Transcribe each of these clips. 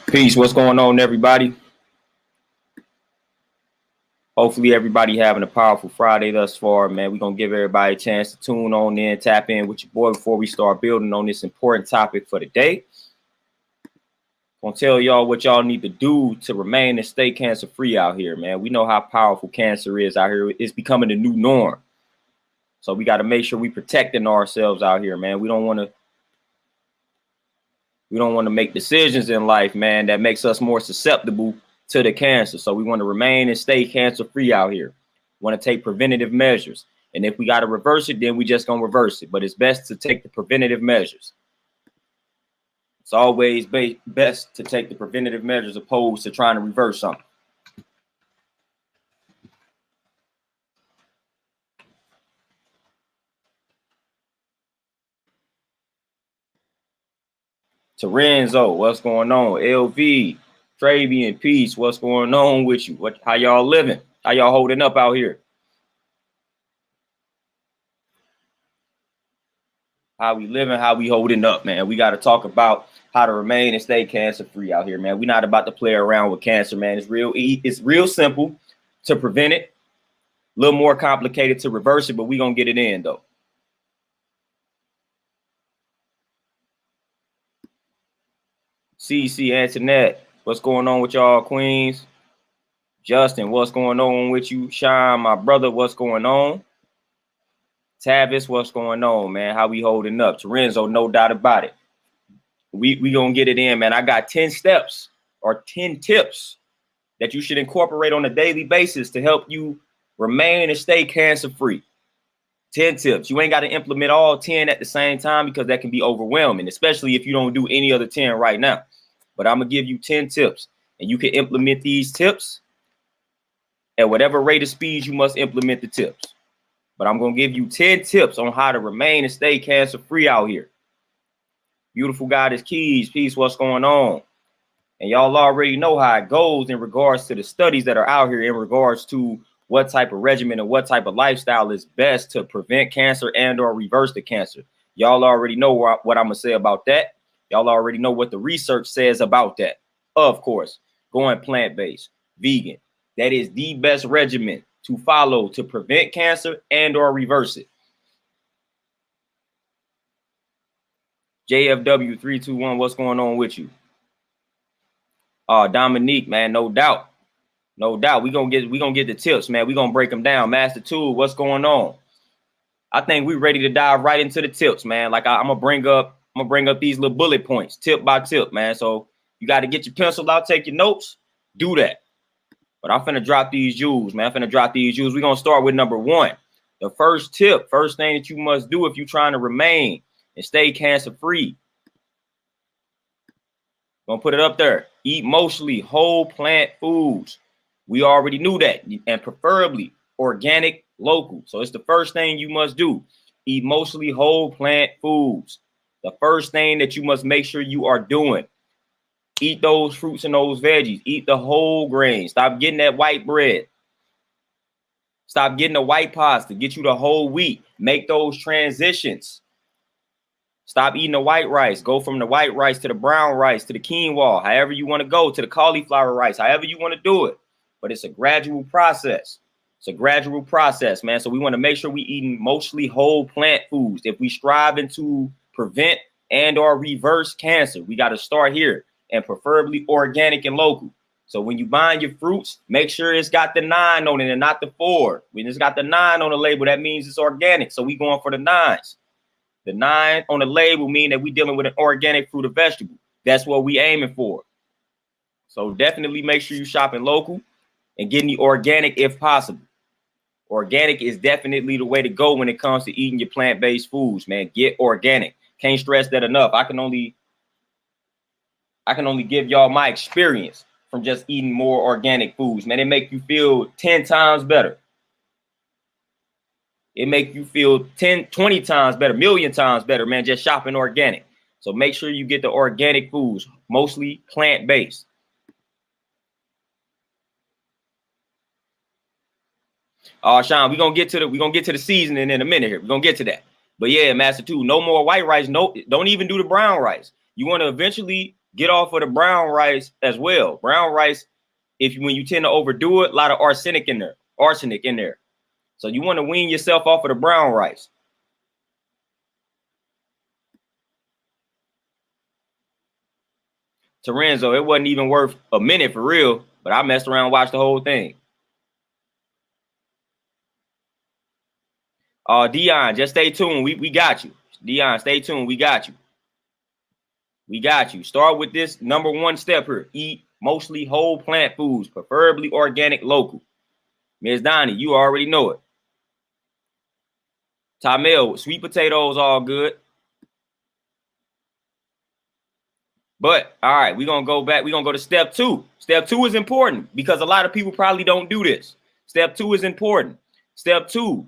Peace. What's going on, everybody? Hopefully, everybody having a powerful Friday thus far, man. We're going to give everybody a chance to tune on in, tap in with your boy before we start building on this important topic for the day. I'm going to tell y'all what y'all need to do to remain and stay cancer free out here, man. We know how powerful cancer is out here. It's becoming the new norm. So we got to make sure we protecting ourselves out here, man. We don't want to make decisions in life, man, that makes us more susceptible to the cancer. So we want to remain and stay cancer free out here. We want to take preventative measures. And if we got to reverse it, then we just going to reverse it. But it's best to take the preventative measures. It's always best to take the preventative measures opposed to trying to reverse something. Terenzo, what's going on? LV, Travian, Peace, what's going on with you? How y'all living? How y'all holding up out here? How we living, how we holding up, man. We got to talk about how to remain and stay cancer free out here, man. We're not about to play around with cancer, man. It's real simple to prevent it. A little more complicated to reverse it, but we're going to get it in, though. CC, Antoinette, what's going on with y'all, Queens? Justin, what's going on with you? Sean, my brother, what's going on? Tavis, what's going on, man? How we holding up? Terenzo, no doubt about it. We gonna get it in, man. I got 10 steps or 10 tips that you should incorporate on a daily basis to help you remain and stay cancer free. 10 tips. You ain't got to implement all 10 at the same time because that can be overwhelming, especially if you don't do any other 10 right now. But I'm gonna give you 10 tips, and you can implement these tips at whatever rate of speed you must implement the tips. But I'm going to give you 10 tips on how to remain and stay cancer free out here. Beautiful Goddess Keys, Peace, what's going on? And y'all already know how it goes in regards to the studies that are out here in regards to what type of regimen and what type of lifestyle is best to prevent cancer and or reverse the cancer. Y'all already know what I'm going to say about that. Y'all already know what the research says about that. Of course, going plant-based, vegan. That is the best regimen to follow to prevent cancer and or reverse it. JFW 321, what's going on with you? Dominique, man, no doubt. No doubt. We're gonna get the tips, man. We're gonna break them down. Master Tool, what's going on? I think we're ready to dive right into the tips, man. Like I'm gonna bring up these little bullet points, tip by tip, man. So you got to get your pencil out, take your notes, do that. But I'm finna drop these jewels, man. I'm finna drop these jewels. We're gonna start with number 1. The first tip, first thing that you must do if you're trying to remain and stay cancer free. Gonna put it up there. Eat mostly whole plant foods. We already knew that, and preferably organic, local. So it's the first thing you must do. Eat mostly whole plant foods. The first thing that you must make sure you are doing. Eat those fruits and those veggies. Eat the whole grain. Stop getting that white bread. Stop getting the white pasta. Get you the whole wheat. Make those transitions. Stop eating the white rice. Go from the white rice to the brown rice to the quinoa, however you want to go, to the cauliflower rice, however you want to do it. But it's a gradual process. It's a gradual process, man. So we want to make sure we eating mostly whole plant foods. If we striving to prevent and or reverse cancer, we got to start here. And preferably organic and local. So when you buying your fruits, make sure it's got the 9 on it and not the 4. When it's got the 9 on the label, that means it's organic. So we going for the 9s. The 9 on the label mean that we dealing with an organic fruit or vegetable. That's what we aiming for. So definitely make sure you shopping local and getting the organic if possible. Organic is definitely the way to go when it comes to eating your plant-based foods, man. Get organic. Can't stress that enough. I can only give y'all my experience from just eating more organic foods, man. It make you feel 10 times better. It make you feel 10, 20 times better, million times better, man, just shopping organic. So make sure you get the organic foods, mostly plant-based. Sean, we're gonna get to the seasoning in a minute here. We're gonna get to that. But yeah, Master 2, no more white rice. No, don't even do the brown rice. You want to eventually get off of the brown rice as well. Brown rice, when you tend to overdo it, a lot of arsenic in there. So you want to wean yourself off of the brown rice. Terenzo, it wasn't even worth a minute for real, but I messed around and watched the whole thing. Dion, just stay tuned. We got you. Dion, stay tuned. We got you. We got you. Start with this number one step here. Eat mostly whole plant foods, preferably organic, local. Ms. Donnie, you already know it. Tamil, sweet potatoes, all good. But all right, we're gonna go back. We're gonna go to step 2. Step 2 is important because a lot of people probably don't do this. Step 2 is important. Step 2,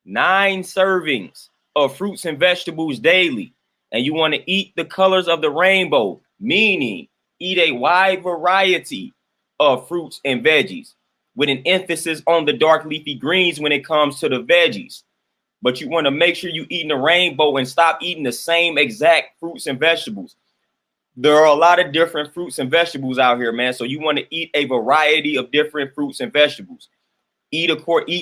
9 servings of fruits and vegetables daily. And you want to eat the colors of the rainbow, meaning eat a wide variety of fruits and veggies with an emphasis on the dark leafy greens when it comes to the veggies. But you want to make sure you're eating the rainbow and stop eating the same exact fruits and vegetables. There are a lot of different fruits and vegetables out here, man. So you want to eat a variety of different fruits and vegetables. Eat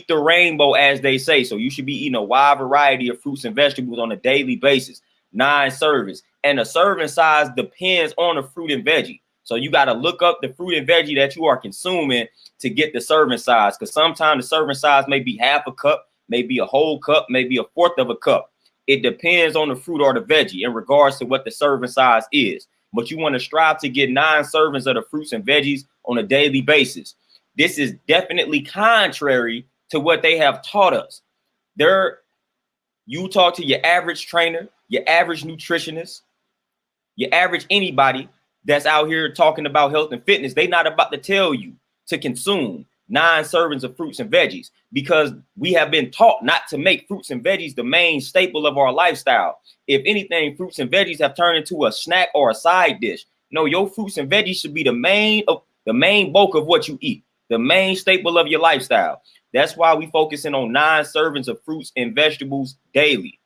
the rainbow, as they say. So you should be eating a wide variety of fruits and vegetables on a daily basis. 9 servings. And the serving size depends on the fruit and veggie. So you got to look up the fruit and veggie that you are consuming to get the serving size. Because sometimes the serving size may be half a cup, maybe a whole cup, maybe a fourth of a cup. It depends on the fruit or the veggie in regards to what the serving size is. But you want to strive to get 9 servings of the fruits and veggies on a daily basis. This is definitely contrary to what they have taught us. You talk to your average trainer, your average nutritionist, your average anybody that's out here talking about health and fitness, they're not about to tell you to consume 9 servings of fruits and veggies because we have been taught not to make fruits and veggies the main staple of our lifestyle. If anything, fruits and veggies have turned into a snack or a side dish. No, your fruits and veggies should be the main bulk of what you eat, the main staple of your lifestyle. That's why we focusing on 9 servings of fruits and vegetables daily.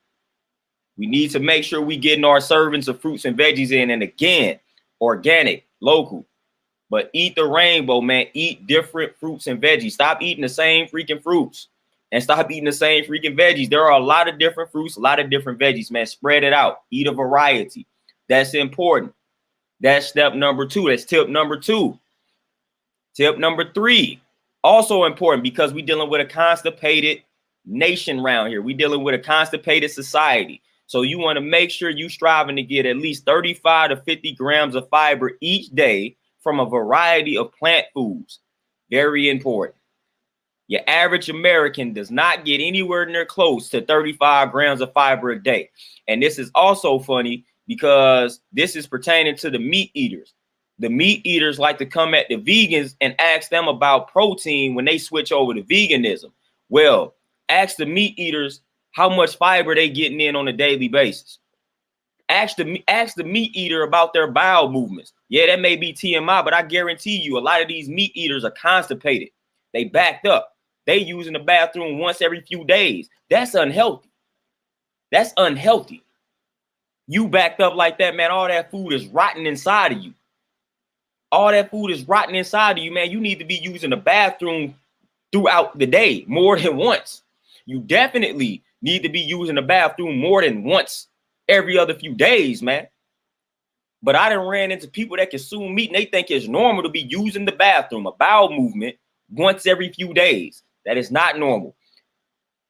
We need to make sure we getting our servings of fruits and veggies in, and again, organic, local. But eat the rainbow, man. Eat different fruits and veggies. Stop eating the same freaking fruits and stop eating the same freaking veggies. There are a lot of different fruits, a lot of different veggies, man. Spread it out. Eat a variety. That's important. That's step number 2. That's tip number 2. Tip number 3, also important because we're dealing with a constipated nation around here. We're dealing with a constipated society. So you want to make sure you're striving to get at least 35 to 50 grams of fiber each day from a variety of plant foods. Very important. Your average American does not get anywhere near close to 35 grams of fiber a day. And this is also funny because this is pertaining to the meat eaters. The meat eaters like to come at the vegans and ask them about protein when they switch over to veganism. Well, ask the meat eaters how much fiber they getting in on a daily basis. Ask the meat eater about their bowel movements. Yeah, that may be TMI, but I guarantee you a lot of these meat eaters are constipated. They backed up. They using the bathroom once every few days. That's unhealthy. That's unhealthy. You backed up like that, man. All that food is rotting inside of you. All that food is rotting inside of you, man. You need to be using the bathroom throughout the day more than once. You definitely need to be using the bathroom more than once every other few days, man. But I done ran into people that consume meat and they think it's normal to be using the bathroom, a bowel movement, once every few days. That is not normal.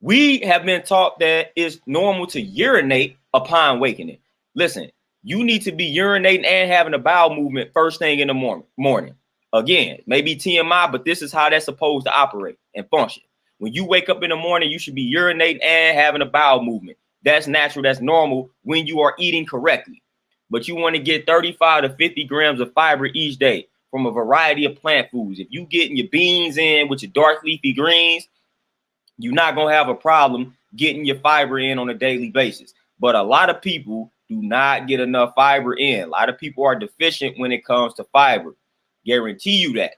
We have been taught that it's normal to urinate upon waking. Listen, you need to be urinating and having a bowel movement first thing in the morning. Again, maybe TMI, but this is how that's supposed to operate and function. When you wake up in the morning, you should be urinating and having a bowel movement. That's natural. That's normal when you are eating correctly. But you want to get 35 to 50 grams of fiber each day from a variety of plant foods. If you getting your beans in with your dark leafy greens, you're not going to have a problem getting your fiber in on a daily basis. But a lot of people do not get enough fiber in. A lot of people are deficient when it comes to fiber. Guarantee you that.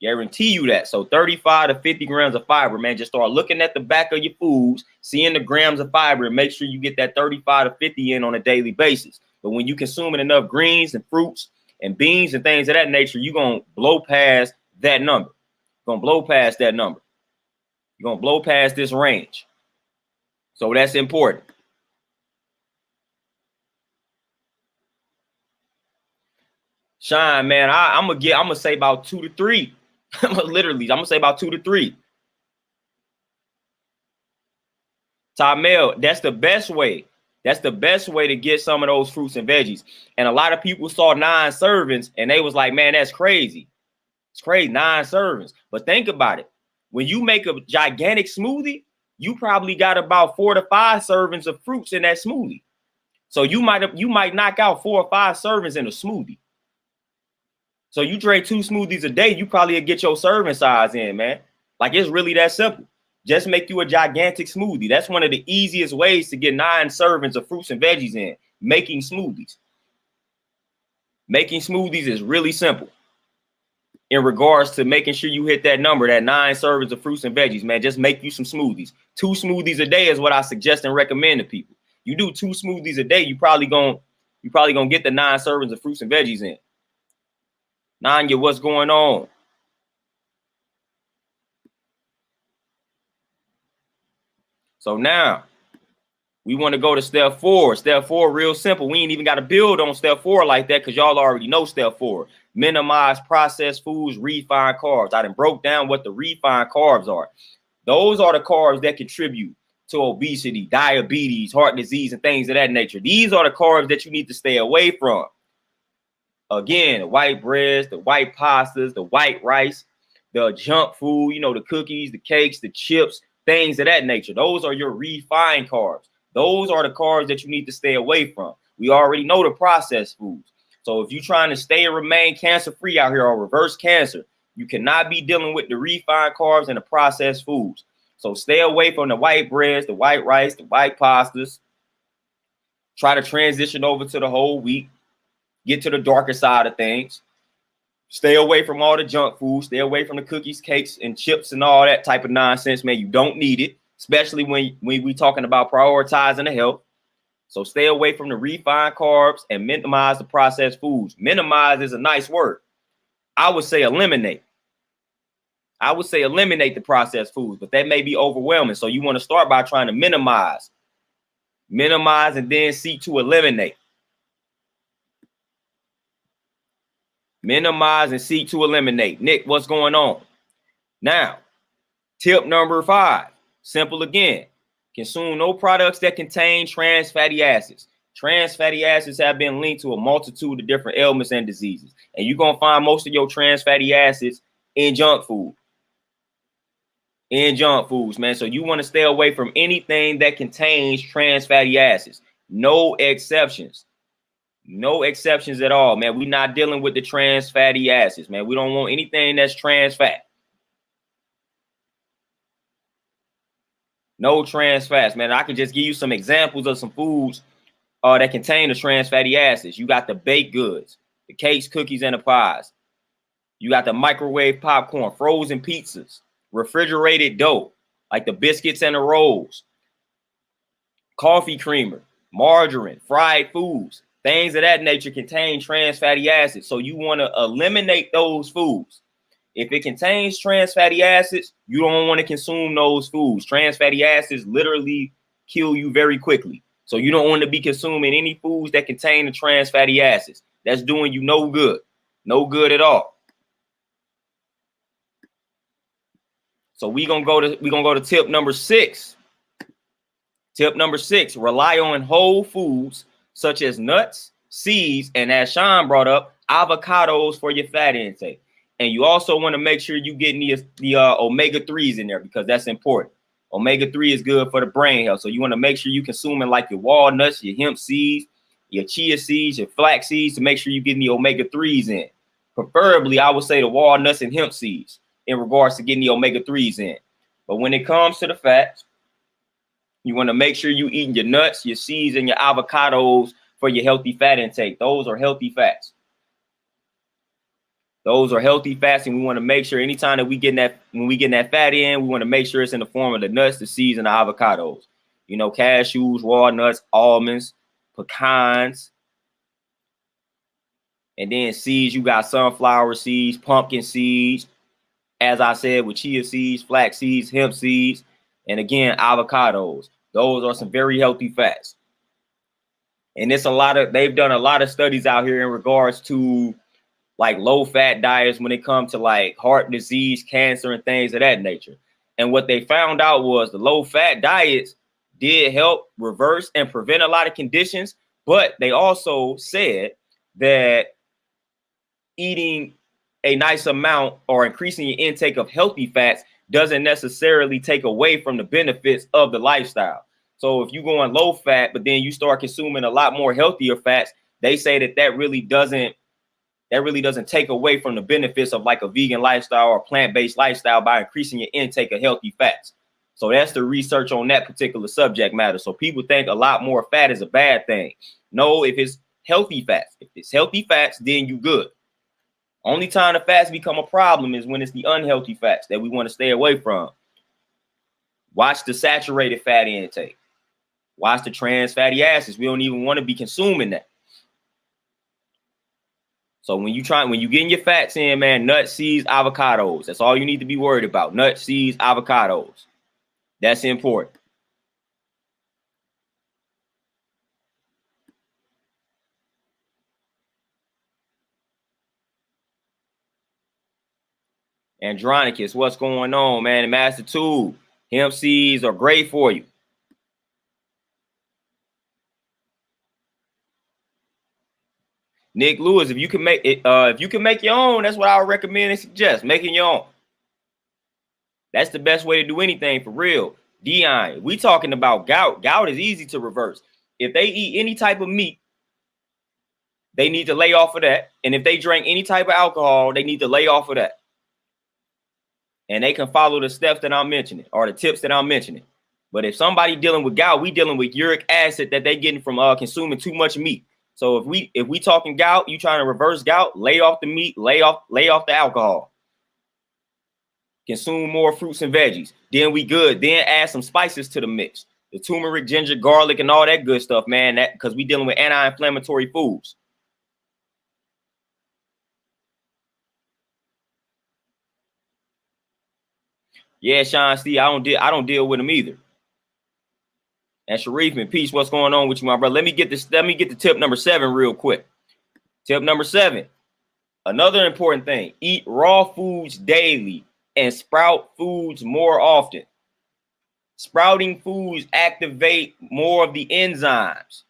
Guarantee you that. So 35 to 50 grams of fiber, man. Just start looking at the back of your foods, seeing the grams of fiber, and make sure you get that 35 to 50 in on a daily basis. But when you consuming enough greens and fruits and beans and things of that nature, you're going to blow past that number. You're going to blow past that number. You're going to blow past this range. So that's important. Shine, man, I'm gonna say about 2 to 3. I'm gonna say about 2 to 3. Tamel, that's the best way. That's the best way to get some of those fruits and veggies. And a lot of people saw 9 servings and they was like, man, that's crazy. It's crazy, 9 servings. But think about it. When you make a gigantic smoothie, you probably got about 4 to 5 servings of fruits in that smoothie. So you might knock out 4 or 5 servings in a smoothie. So you drink 2 smoothies a day, you probably get your serving size in, man. Like, it's really that simple. Just make you a gigantic smoothie. That's one of the easiest ways to get 9 servings of fruits and veggies in, making smoothies. Making smoothies is really simple in regards to making sure you hit that number, that 9 servings of fruits and veggies, man. Just make you some smoothies. 2 smoothies a day is what I suggest and recommend to people. You do 2 smoothies a day, you probably gonna get the 9 servings of fruits and veggies in. Nanya, what's going on? So now we want to go to step 4. Step 4, real simple. We ain't even got to build on step 4 like that because y'all already know step 4. Minimize processed foods, refined carbs. I done broke down what the refined carbs are. Those are the carbs that contribute to obesity, diabetes, heart disease, and things of that nature. These are the carbs that you need to stay away from. Again, the white breads, the white pastas, the white rice, the junk food, you know, the cookies, the cakes, the chips, things of that nature. Those are your refined carbs. Those are the carbs that you need to stay away from. We already know the processed foods. So if you're trying to stay and remain cancer-free out here or reverse cancer, you cannot be dealing with the refined carbs and the processed foods. So stay away from the white breads, the white rice, the white pastas. Try to transition over to the whole wheat. Get to the darker side of things. Stay away from all the junk food. Stay away from the cookies, cakes, and chips and all that type of nonsense, man. You don't need it, especially when we talking about prioritizing the health. So stay away from the refined carbs and minimize the processed foods. Minimize is a nice word. I would say eliminate. I would say eliminate the processed foods, but that may be overwhelming. So you want to start by trying to minimize. Minimize and then seek to eliminate. Minimize and seek to eliminate. Nick, what's going on? Now, tip number 5. Simple again. Consume no products that contain trans fatty acids. Trans fatty acids have been linked to a multitude of different ailments and diseases. And you're going to find most of your trans fatty acids in junk food. In junk foods, man. So you want to stay away from anything that contains trans fatty acids. No exceptions. No exceptions at all, man. We're not dealing with the trans fatty acids, man. We don't want anything that's trans fat. No trans fats, man. I can just give you some examples of some foods that contain the trans fatty acids. You got the baked goods, the cakes, cookies, and the pies. You got the microwave popcorn, frozen pizzas, refrigerated dough, like the biscuits and the rolls, coffee creamer, margarine, fried foods. Things of that nature contain trans fatty acids. So you want to eliminate those foods. If it contains trans fatty acids, you don't want to consume those foods. Trans fatty acids literally kill you very quickly. So you don't want to be consuming any foods that contain the trans fatty acids. That's doing you no good. No good at all. So we're gonna go to tip number 6. Tip number 6, rely on whole foods such as nuts, seeds, and as Sean brought up, avocados for your fat intake. And you also want to make sure you get the omega-3s in there because that's important. Omega-3 is good for the brain health. So you want to make sure you consuming like your walnuts, your hemp seeds, your chia seeds, your flax seeds to make sure you're getting the omega-3s in. Preferably, I would say the walnuts and hemp seeds in regards to getting the omega-3s in. But when it comes to the fats, you want to make sure you eating your nuts, your seeds, and your avocados for your healthy fat intake. Those are healthy fats. Those are healthy fats, and we want to make sure anytime that when we get that fat in, we want to make sure it's in the form of the nuts, the seeds, and the avocados. You know, cashews, walnuts, almonds, pecans, and then seeds. You got sunflower seeds, pumpkin seeds. As I said, with chia seeds, flax seeds, hemp seeds, and again, avocados. Those are some very healthy fats. And they've done a lot of studies out here in regards to like low fat diets when it comes to like heart disease, cancer, and things of that nature. And what they found out was the low fat diets did help reverse and prevent a lot of conditions, but they also said that eating a nice amount or increasing your intake of healthy fats doesn't necessarily take away from the benefits of the lifestyle. So if you're going low fat, but then you start consuming a lot more healthier fats, they say that really doesn't take away from the benefits of like a vegan lifestyle or plant-based lifestyle by increasing your intake of healthy fats. So that's the research on that particular subject matter. So people think a lot more fat is a bad thing. No, if it's healthy fats, then you good. Only time the fats become a problem is when it's the unhealthy fats that we want to stay away from. Watch the saturated fat intake. Watch the trans fatty acids. We don't even want to be consuming that. So when you getting your fats in, man, nuts, seeds, avocados. That's all you need to be worried about. Nuts, seeds, avocados. That's important. Andronicus, what's going on, man? Master Tool, hemp seeds are great for you. Nick Lewis, if you can make your own, that's what I would recommend and suggest, making your own. That's the best way to do anything for real. Dion, we talking about gout. Gout is easy to reverse. If they eat any type of meat, they need to lay off of that. And if they drink any type of alcohol, they need to lay off of that. And they can follow the steps that I'm mentioning or the tips that I'm mentioning. But if somebody dealing with gout, we dealing with uric acid that they getting from consuming too much meat. So if we talking gout, you trying to reverse gout, lay off the meat, lay off the alcohol. Consume more fruits and veggies. Then we good. Then add some spices to the mix. The turmeric, ginger, garlic, and all that good stuff, man. That because we dealing with anti-inflammatory foods. Yeah, Sean Steve, I don't deal with them either. And Sharif and Peace, what's going on with you, my brother? Let me get the tip number 7 real quick. Tip number 7. Another important thing: eat raw foods daily and sprout foods more often. Sprouting foods activate more of the enzymes.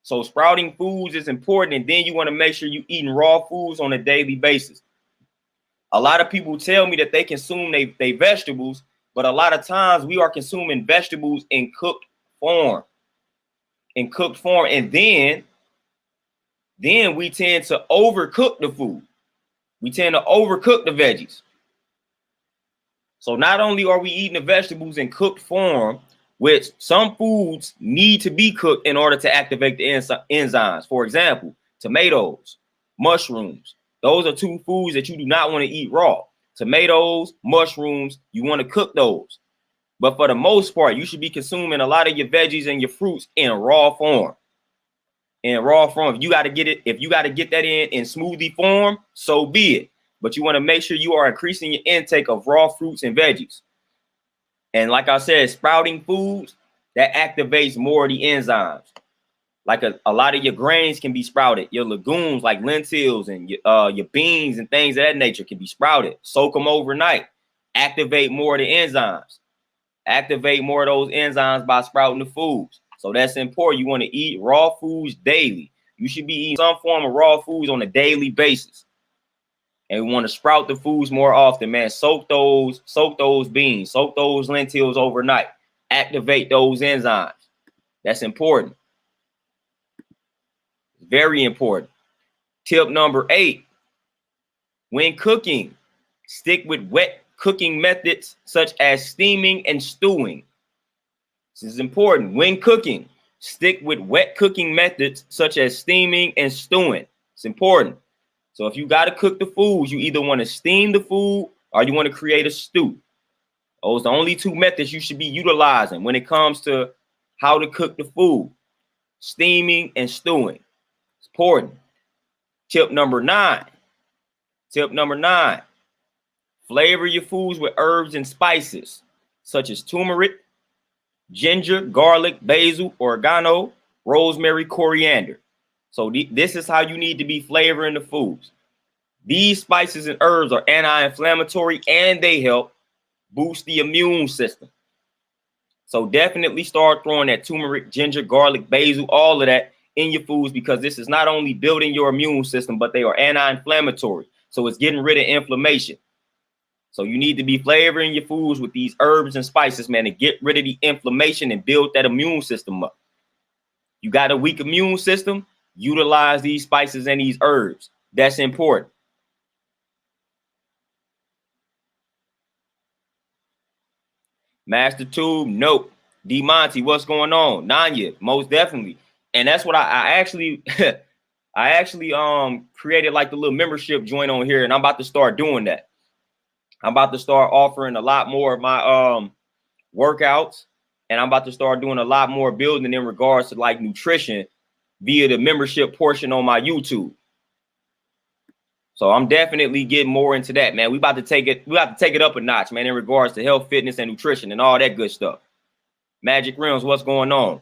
So sprouting foods is important, and then you want to make sure you're eating raw foods on a daily basis. A lot of people tell me that they consume they vegetables, but a lot of times we are consuming vegetables in cooked form. And then we tend to overcook the food. We tend to overcook the veggies. So not only are we eating the vegetables in cooked form, which some foods need to be cooked in order to activate the enzymes. For example, tomatoes, mushrooms. Those are 2 foods that you do not want to eat raw. Tomatoes, mushrooms, you want to cook those. But for the most part, you should be consuming a lot of your veggies and your fruits in raw form. In raw form. If you got to get that in smoothie form, so be it. But you want to make sure you are increasing your intake of raw fruits and veggies. And like I said, sprouting foods, that activates more of the enzymes. Like a lot of your grains can be sprouted. Your legumes like lentils and your beans and things of that nature can be sprouted. Soak them overnight. Activate more of the enzymes. Activate more of those enzymes by sprouting the foods. So that's important. You want to eat raw foods daily. You should be eating some form of raw foods on a daily basis. And we want to sprout the foods more often, man. Soak those beans, soak those lentils overnight. Activate those enzymes. That's important. Very important. Tip number 8. When cooking, stick with wet cooking methods such as steaming and stewing. This is important. When cooking, stick with wet cooking methods such as steaming and stewing. It's important. So if you got to cook the foods, you either want to steam the food or you want to create a stew. Those are the only two methods you should be utilizing when it comes to how to cook the food. Steaming and stewing. It's important. Tip number 9. Tip number 9. Flavor your foods with herbs and spices, such as turmeric, ginger, garlic, basil, oregano, rosemary, coriander. So this is how you need to be flavoring the foods. These spices and herbs are anti-inflammatory and they help boost the immune system. So definitely start throwing that turmeric, ginger, garlic, basil, all of that in your foods, because this is not only building your immune system, but they are anti-inflammatory. So it's getting rid of inflammation. So you need to be flavoring your foods with these herbs and spices, man, to get rid of the inflammation and build that immune system up. You got a weak immune system, utilize these spices and these herbs. That's important. Master Tube, nope. D Monty, what's going on? Nanya, most definitely. And that's what I actually I actually created like the little membership joint on here, and I'm about to start doing that. I'm about to start offering a lot more of my workouts, and I'm about to start doing a lot more building in regards to like nutrition via the membership portion on my YouTube. So I'm definitely getting more into that, man. We about to take it up a notch, man, in regards to health, fitness, and nutrition and all that good stuff. Magic Realms, what's going on?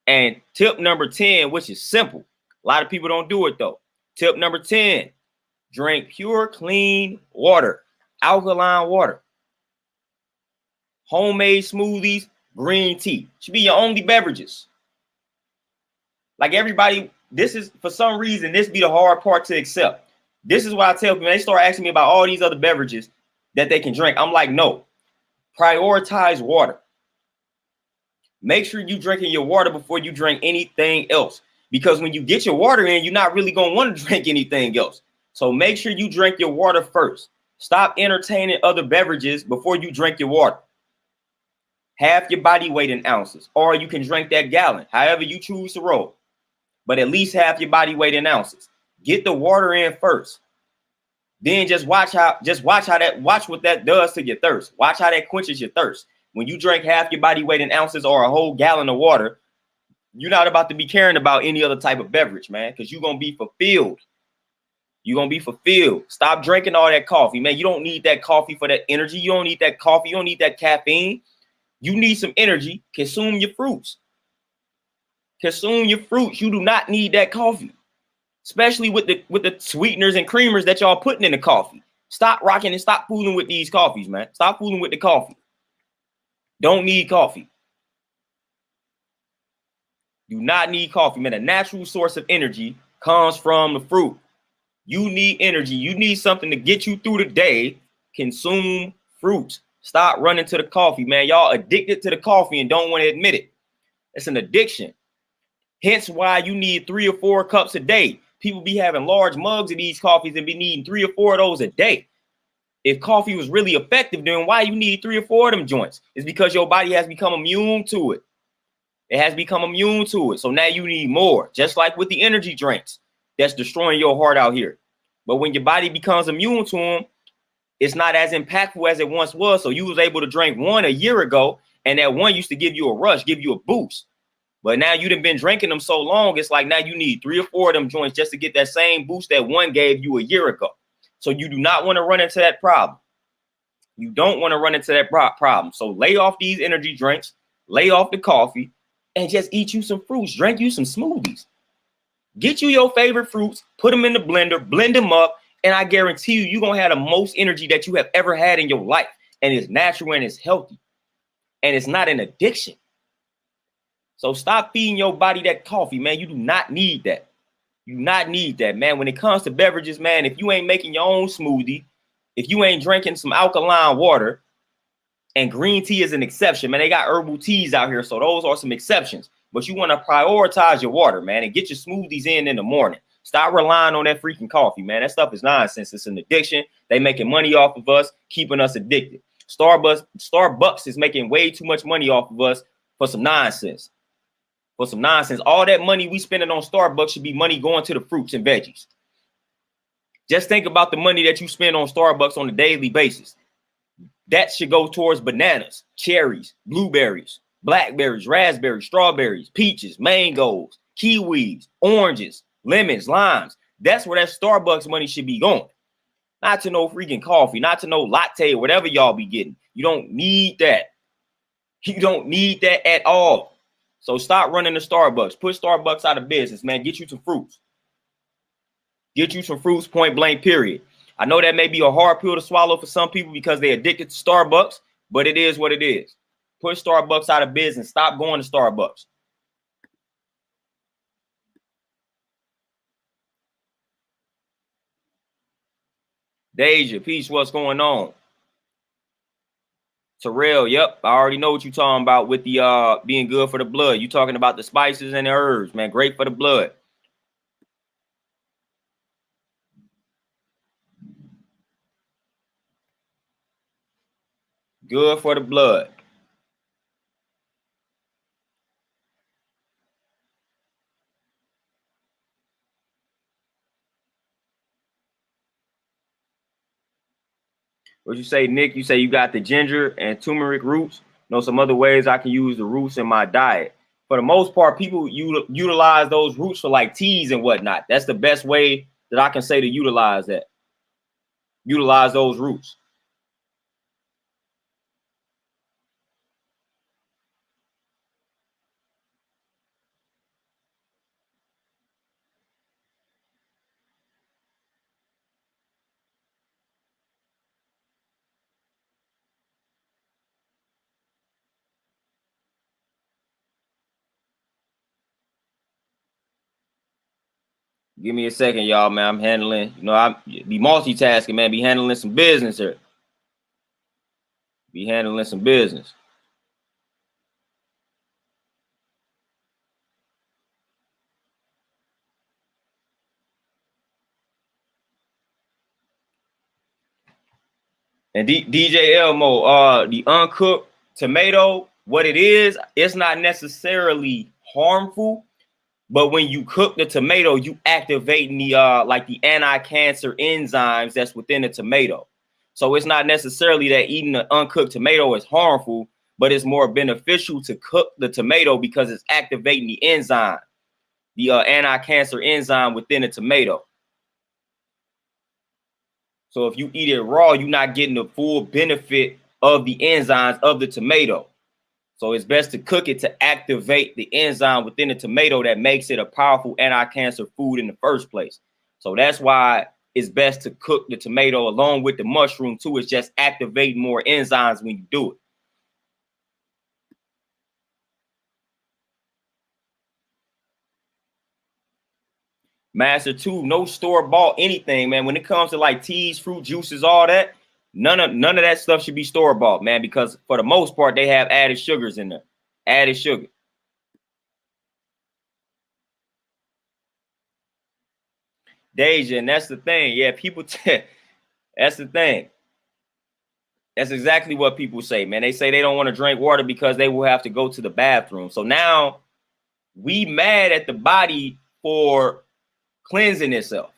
And tip number 10, which is simple. A lot of people don't do it though. Tip number 10, drink pure, clean water, alkaline water. Homemade smoothies, green tea should be your only beverages. Like everybody, this is, for some reason, this be the hard part to accept. This is why I tell people, they start asking me about all these other beverages that they can drink. I'm like, no, prioritize water. Make sure you drinking your water before you drink anything else. Because when you get your water in, you're not really going to want to drink anything else. So make sure you drink your water first. Stop entertaining other beverages before you drink your water. Half your body weight in ounces, or you can drink that gallon, however you choose to roll. But at least half your body weight in ounces. Get the water in first. Then watch what that does to your thirst. Watch how that quenches your thirst. When you drink half your body weight in ounces or a whole gallon of water, you're not about to be caring about any other type of beverage, man, because you're going to be fulfilled. You're going to be fulfilled. Stop drinking all that coffee, man. You don't need that coffee for that energy. You don't need that coffee. You don't need that caffeine. You need some energy. Consume your fruits. Consume your fruits. You do not need that coffee, especially with the sweeteners and creamers that y'all putting in the coffee. Stop rocking and stop fooling with these coffees, man. Stop fooling with the coffee. Don't need coffee. Do not need coffee, man. A natural source of energy comes from the fruit. You need energy. You need something to get you through the day. Consume fruits. Stop running to the coffee, man. Y'all addicted to the coffee and don't want to admit it. It's an addiction. Hence why you need 3 or 4 cups a day. People be having large mugs of these coffees and be needing 3 or 4 of those a day. If coffee was really effective, then why you need 3 or 4 of them joints? It's because your body has become immune to it. It has become immune to it. So now you need more, just like with the energy drinks that's destroying your heart out here. But when your body becomes immune to them, it's not as impactful as it once was. So you was able to drink one a year ago, and that one used to give you a rush, give you a boost. But now you've been drinking them so long, it's like now you need 3 or 4 of them joints just to get that same boost that one gave you a year ago. So you do not want to run into that problem. You don't want to run into that problem. So lay off these energy drinks, lay off the coffee, and just eat you some fruits. Drink you some smoothies. Get you your favorite fruits, put them in the blender, blend them up, and I guarantee you, you're going to have the most energy that you have ever had in your life. And it's natural and it's healthy. And it's not an addiction. So stop feeding your body that coffee, man. You do not need that. You do not need that, man. When it comes to beverages, man, if you ain't making your own smoothie, if you ain't drinking some alkaline water, and green tea is an exception, man. They got herbal teas out here, so those are some exceptions. But you want to prioritize your water, man, and get your smoothies in the morning. Stop relying on that freaking coffee, man. That stuff is nonsense. It's an addiction. They making money off of us, keeping us addicted. Starbucks is making way too much money off of us for some nonsense. For some nonsense. All that money we spending on Starbucks should be money going to the fruits and veggies. Just think about the money that you spend on Starbucks on a daily basis. That should go towards bananas, cherries, blueberries, blackberries, raspberries, strawberries, peaches, mangoes, kiwis, oranges, lemons, limes. That's where that Starbucks money should be going. Not to no freaking coffee, not to no latte, whatever y'all be getting. You don't need that. You don't need that at all. So stop running to Starbucks. Put Starbucks out of business, man. Get you some fruits. Get you some fruits, point blank, period. I know that may be a hard pill to swallow for some people because they're addicted to Starbucks, but it is what it is. Put Starbucks out of business. Stop going to Starbucks. Deja, peace, what's going on? Terrell, yep, I already know what you're talking about with the being good for the blood. You talking about the spices and the herbs, man. Great for the blood. Good for the blood. What you say, Nick? You say you got the ginger and turmeric roots. Know some other ways I can use the roots in my diet. For the most part, people utilize those roots for like teas and whatnot. That's the best way that I can say to utilize that. Utilize those roots. Give me a second, y'all, man. I'm handling, I be multitasking, man. Be handling some business here. Be handling some business. And DJ Elmo, the uncooked tomato, what it is, it's not necessarily harmful, but when you cook the tomato, you activating the like the anti-cancer enzymes that's within the tomato. So it's not necessarily that eating an uncooked tomato is harmful, but it's more beneficial to cook the tomato because it's activating the enzyme, the anti-cancer enzyme within the tomato. So if you eat it raw, you're not getting the full benefit of the enzymes of the tomato. So it's best to cook it to activate the enzyme within the tomato that makes it a powerful anti-cancer food in the first place. So that's why it's best to cook the tomato along with the mushroom too. It's just activating more enzymes when you do it. Master two, no store bought anything, man. When it comes to like teas, fruit juices, all that, none of that stuff should be store bought, man, because for the most part they have added sugars in there. Added sugar. Deja, and that's the thing. Yeah, people that's the thing. That's exactly what people say, man. They say they don't want to drink water because they will have to go to the bathroom. So now we mad at the body for cleansing itself.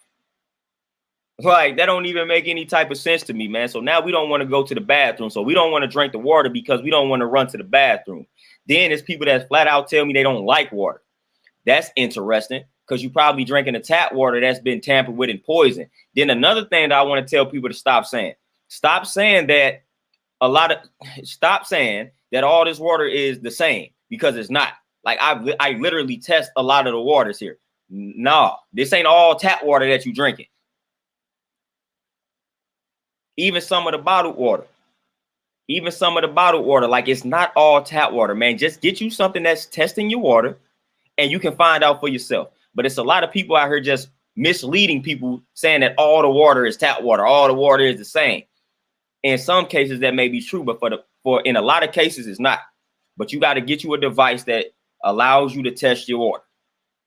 Like that don't even make any type of sense to me, man. So now we don't want to go to the bathroom. So we don't want to drink the water because we don't want to run to the bathroom. Then there's people that flat out tell me they don't like water. That's interesting because you probably drinking the tap water that's been tampered with and poisoned. Then another thing that I want to tell people to stop saying that stop saying that all this water is the same because it's not. Like I literally test a lot of the waters here. No, this ain't all tap water that you drinking. Even some of the bottled water. Even some of the bottled water, like it's not all tap water, man. Just get you something that's testing your water and you can find out for yourself. But it's a lot of people out here just misleading people saying that all the water is tap water, all the water is the same. In some cases that may be true, but for in a lot of cases it's not. But you got to get you a device that allows you to test your water,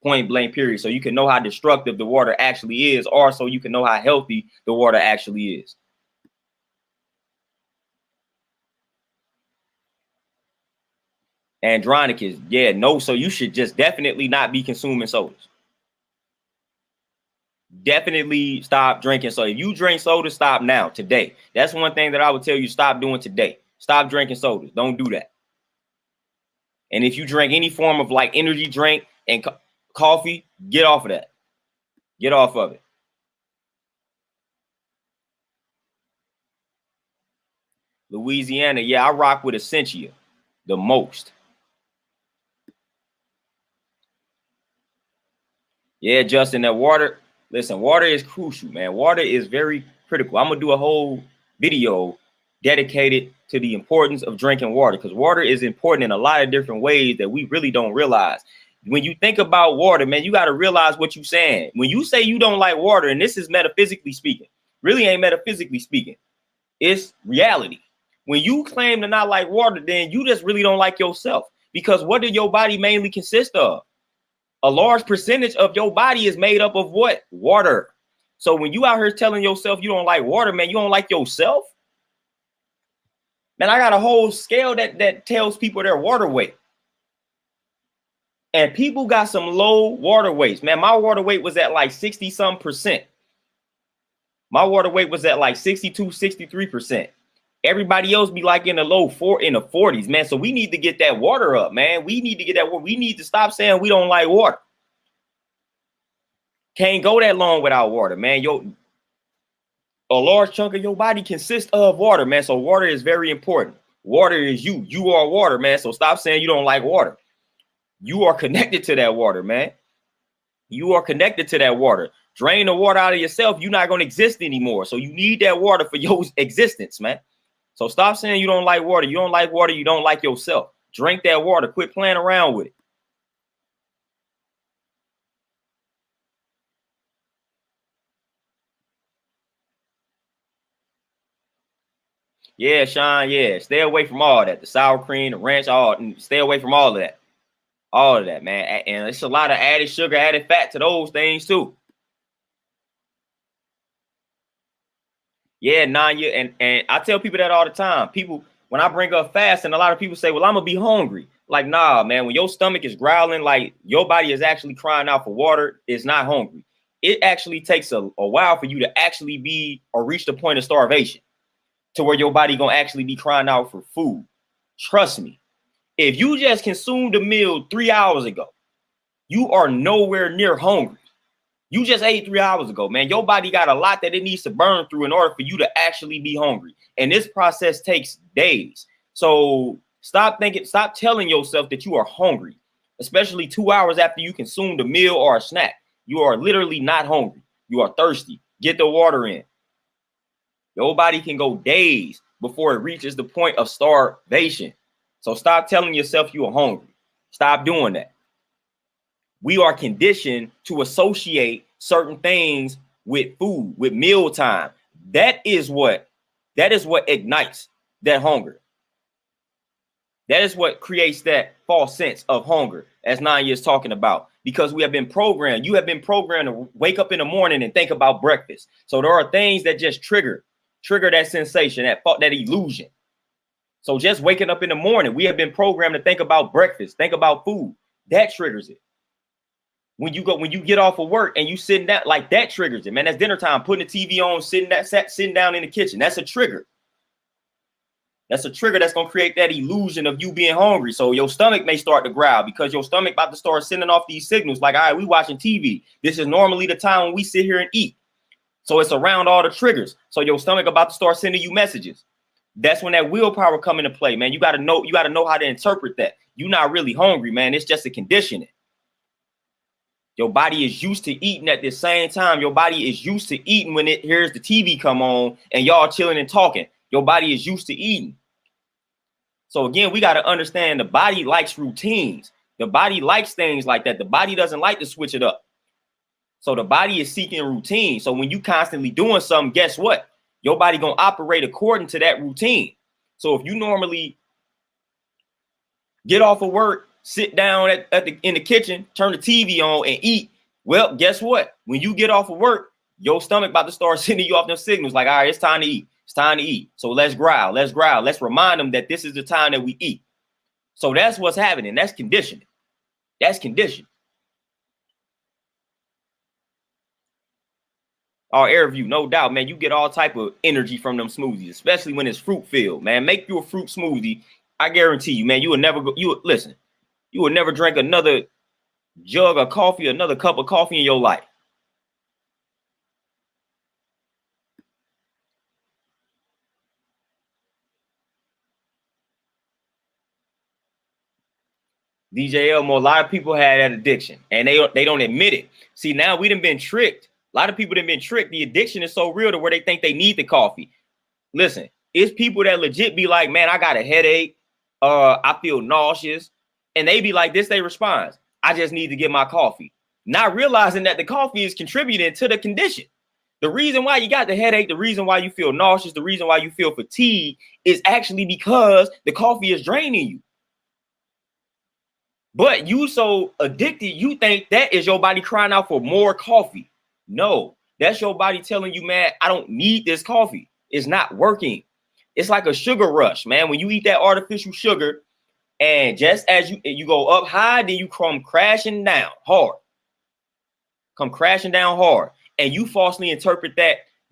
point blank, period, so you can know how destructive the water actually is, or so you can know how healthy the water actually is. Andronicus, yeah, no. So you should just definitely not be consuming sodas. Definitely stop drinking. So if you drink soda, stop now, today. That's one thing that I would tell you, stop doing today. Stop drinking sodas. Don't do that. And if you drink any form of like energy drink and coffee, get off of that. Get off of it. Louisiana, yeah, I rock with Essentia the most. Yeah, Justin, that water, listen, water is crucial, man. Water is very critical. I'm gonna do a whole video dedicated to the importance of drinking water, because water is important in a lot of different ways that we really don't realize. When you think about water, man, you got to realize what you're saying. When you say you don't like water, and this is metaphysically speaking, really ain't metaphysically speaking, it's reality. When you claim to not like water, then you just really don't like yourself, because what did your body mainly consist of? A large percentage of your body is made up of what? Water. So when you out here telling yourself you don't like water, man, you don't like yourself. Man, I got a whole scale that tells people their water weight. And people got some low water weights. Man, my water weight was at like 60 some percent. My water weight was at like 62, 63%. Everybody else be like in the in the 40s, man. So we need to get that water up, man. We need to get that water. We need to stop saying we don't like water. Can't go that long without water, man. A large chunk of your body consists of water, man. So water is very important. Water is you. You are water, man. So stop saying you don't like water. You are connected to that water, man. You are connected to that water. Drain the water out of yourself, you're not going to exist anymore. So you need that water for your existence, man. So stop saying you don't like water. You don't like water. You don't like yourself. Drink that water. Quit playing around with it. Yeah, Sean. Yeah, stay away from all that. The sour cream, the ranch, stay away from all of that. All of that, man. And it's a lot of added sugar, added fat to those things too. Yeah, Nanya, and I tell people that all the time. People, when I bring up fasting, a lot of people say, "Well, I'm gonna be hungry." Like, nah, man. When your stomach is growling, like your body is actually crying out for water, it's not hungry. It actually takes a while for you to actually be or reach the point of starvation, to where your body gonna actually be crying out for food. Trust me. If you just consumed a meal 3 hours ago, you are nowhere near hungry. You just ate 3 hours ago, man. Your body got a lot that it needs to burn through in order for you to actually be hungry. And this process takes days. So stop telling yourself that you are hungry, especially 2 hours after you consumed a meal or a snack. You are literally not hungry. You are thirsty. Get the water in. Your body can go days before it reaches the point of starvation. So stop telling yourself you are hungry. Stop doing that. We are conditioned to associate certain things with food, with mealtime. That is what ignites that hunger. That is what creates that false sense of hunger, as Nanya is talking about, because we have been programmed. You have been programmed to wake up in the morning and think about breakfast. So there are things that just trigger that sensation, that illusion. So just waking up in the morning, we have been programmed to think about breakfast, think about food. That triggers it. When you get off of work and you sitting down, like that triggers it, man. That's dinner time. Putting the TV on, sitting down in the kitchen. That's a trigger. That's a trigger that's gonna create that illusion of you being hungry. So your stomach may start to growl because your stomach about to start sending off these signals. Like, all right, we watching TV. This is normally the time when we sit here and eat. So it's around all the triggers. So your stomach about to start sending you messages. That's when that willpower come into play, man. You gotta know how to interpret that. You're not really hungry, man. It's just a conditioning. Your body is used to eating at the same time. Your body is used to eating when it hears the TV come on and y'all chilling and talking. Your body is used to eating. So again, we got to understand the body likes routines. The body likes things like that. The body doesn't like to switch it up. So the body is seeking routine. So when you constantly doing something, guess what? Your body going to operate according to that routine. So if you normally get off of work, sit down in the kitchen, turn the TV on and eat, well, guess what? When you get off of work, your stomach about to start sending you off them signals like, all right, it's time to eat. It's time to eat. So let's growl. Let's growl. Let's remind them that this is the time that we eat. So that's what's happening. That's conditioning. That's conditioning. Our air view, no doubt, man. You get all type of energy from them smoothies, especially when it's fruit filled, man. Make you a fruit smoothie. I guarantee you, man, you will never go, listen, you will never drink another jug of coffee, another cup of coffee in your life. DJ Elmo, a lot of people had that addiction and they don't admit it. See, now we done been tricked. A lot of people done been tricked. The addiction is so real to where they think they need the coffee. Listen, it's people that legit be like, man, I got a headache. I feel nauseous. And they be like, this they response. I just need to get my coffee. Not realizing that the coffee is contributing to the condition. The reason why you got the headache, the reason why you feel nauseous, the reason why you feel fatigued is actually because the coffee is draining you. But you so addicted, you think that is your body crying out for more coffee. No, that's your body telling you, man, I don't need this coffee. It's not working. It's like a sugar rush, man. When you eat that artificial sugar, and just as you go up high, then you come crashing down hard. Come crashing down hard. And you falsely interpret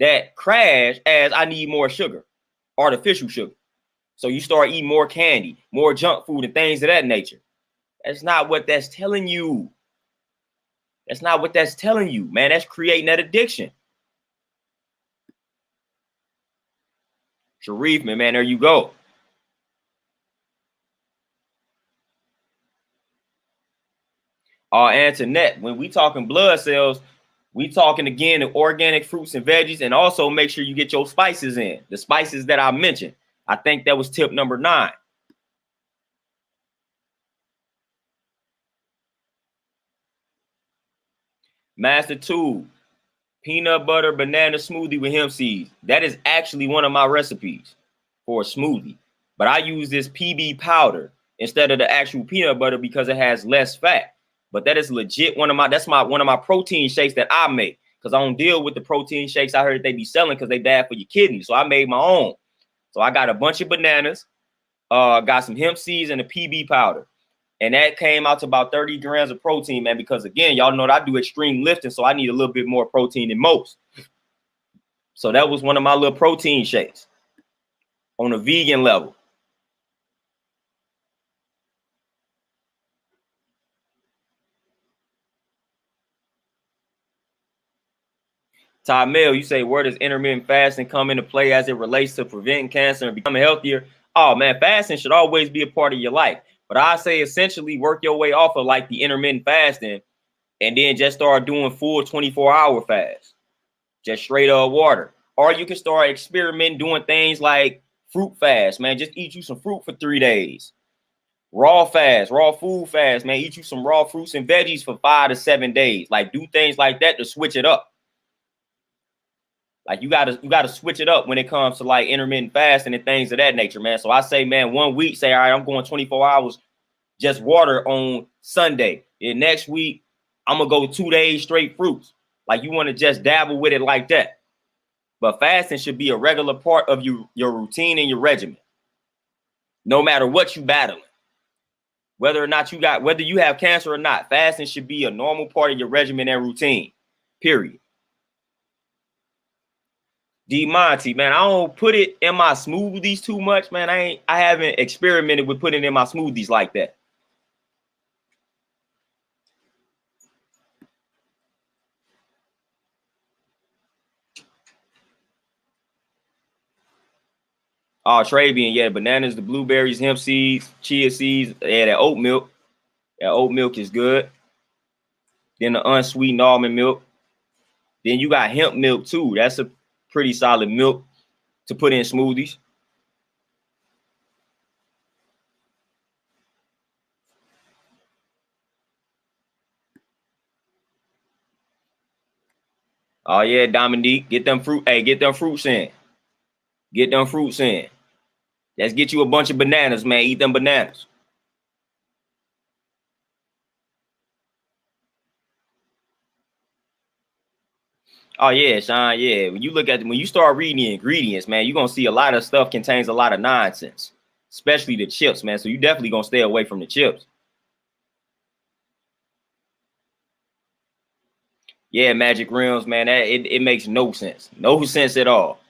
that crash as I need more sugar, artificial sugar. So you start eating more candy, more junk food, and things of that nature. That's not what that's telling you. That's not what that's telling you, man. That's creating that addiction. Sharif, man, there you go. Antoinette, when we talking blood cells, we talking again of organic fruits and veggies, and also make sure you get your spices in. The spices that I mentioned. I think that was tip number 9. Master 2, peanut butter banana smoothie with hemp seeds. That is actually one of my recipes for a smoothie. But I use this PB powder instead of the actual peanut butter because it has less fat. But that is legit one of my protein shakes that I make, because I don't deal with the protein shakes I heard they be selling because they bad for your kidneys. So I made my own. So I got a bunch of bananas, got some hemp seeds and a PB powder. And that came out to about 30 grams of protein, man, because again, y'all know that I do extreme lifting, so I need a little bit more protein than most. So that was one of my little protein shakes on a vegan level. Todd Mel, you say, where does intermittent fasting come into play as it relates to preventing cancer and becoming healthier? Oh, man, fasting should always be a part of your life. But I say essentially work your way off of like the intermittent fasting and then just start doing full 24-hour fast. Just straight up water. Or you can start experimenting doing things like fruit fast, man. Just eat you some fruit for 3 days. Raw fast, raw food fast, man. Eat you some raw fruits and veggies for 5 to 7 days. Like do things like that to switch it up. Like you gotta switch it up when it comes to like intermittent fasting and things of that nature, man. So I say, man, 1 week, say, all right, I'm going 24 hours, just water on Sunday. And next week, I'm gonna go 2 days straight fruits. Like you want to just dabble with it like that. But fasting should be a regular part of your routine and your regimen. No matter what you battling. Whether you have cancer or not, fasting should be a normal part of your regimen and routine. Period. D Monty, man, I don't put it in my smoothies too much, man. I haven't experimented with putting it in my smoothies like that. Oh, Travian, yeah, bananas, the blueberries, hemp seeds, chia seeds, yeah, that oat milk. That oat milk is good. Then the unsweetened almond milk. Then you got hemp milk too. That's a pretty solid milk to put in smoothies. Oh yeah, Dominique, get them fruit. Hey, get them fruits in. Get them fruits in. Let's get you a bunch of bananas, man. Eat them bananas. Oh yeah, Sean. Yeah, when you start reading the ingredients, man, you're gonna see a lot of stuff contains a lot of nonsense, especially the chips, man. So you definitely gonna stay away from the chips. Yeah, magic rims, man. That it makes no sense. No sense at all.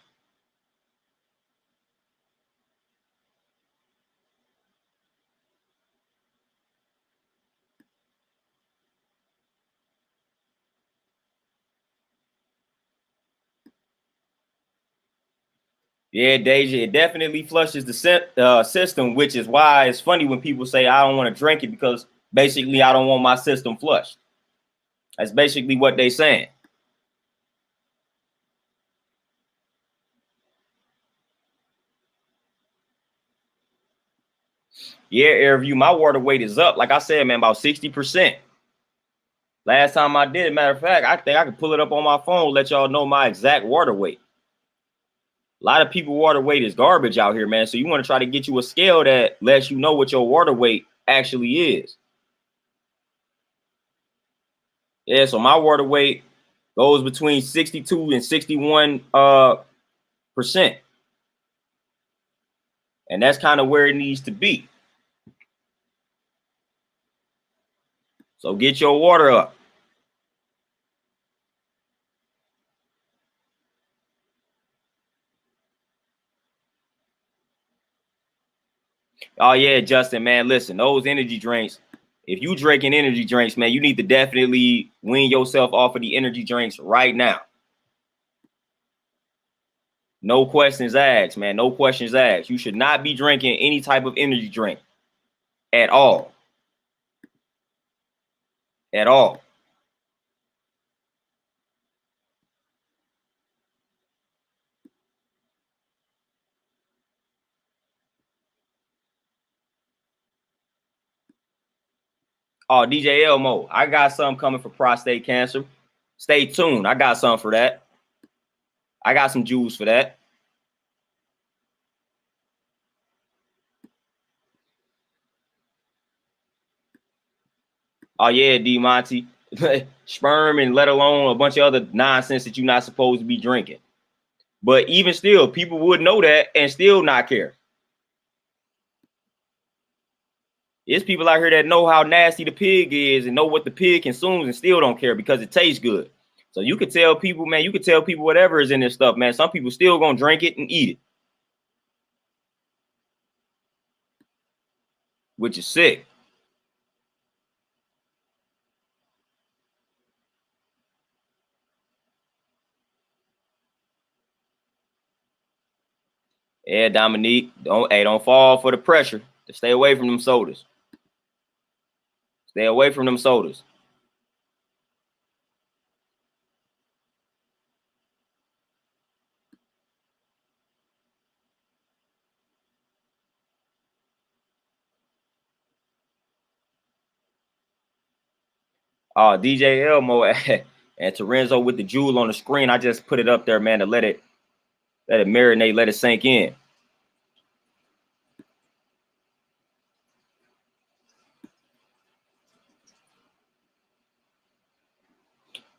Yeah, Deja, it definitely flushes the system, which is why it's funny when people say I don't want to drink it because basically I don't want my system flushed. That's basically what they saying. Yeah, Airview, my water weight is up. Like I said, man, about 60%. Last time I did, matter of fact, I think I could pull it up on my phone, let y'all know my exact water weight. A lot of people water weight is garbage out here, man. So you want to try to get you a scale that lets you know what your water weight actually is. Yeah, so my water weight goes between 62 and 61 percent. And that's kind of where it needs to be. So get your water up. Oh yeah, Justin, man. Listen, those energy drinks. If you drinking energy drinks, man, you need to definitely wean yourself off of the energy drinks right now. No questions asked, man. No questions asked. You should not be drinking any type of energy drink at all. At all. Oh, DJ Elmo, I got something coming for prostate cancer. Stay tuned. I got something for that. I got some juice for that. Oh yeah, D Monty. Sperm and let alone a bunch of other nonsense that you're not supposed to be drinking. But even still, people would know that and still not care. It's people out here that know how nasty the pig is and know what the pig consumes and still don't care because it tastes good. So you could tell people, man, you could tell people whatever is in this stuff, man. Some people still gonna drink it and eat it, which is sick. Yeah, Dominique, don't fall for the pressure. To stay away from them sodas. Stay away from them sodas. DJ Elmo and Terenzo with the jewel on the screen. I just put it up there, man, to let it marinate, let it sink in.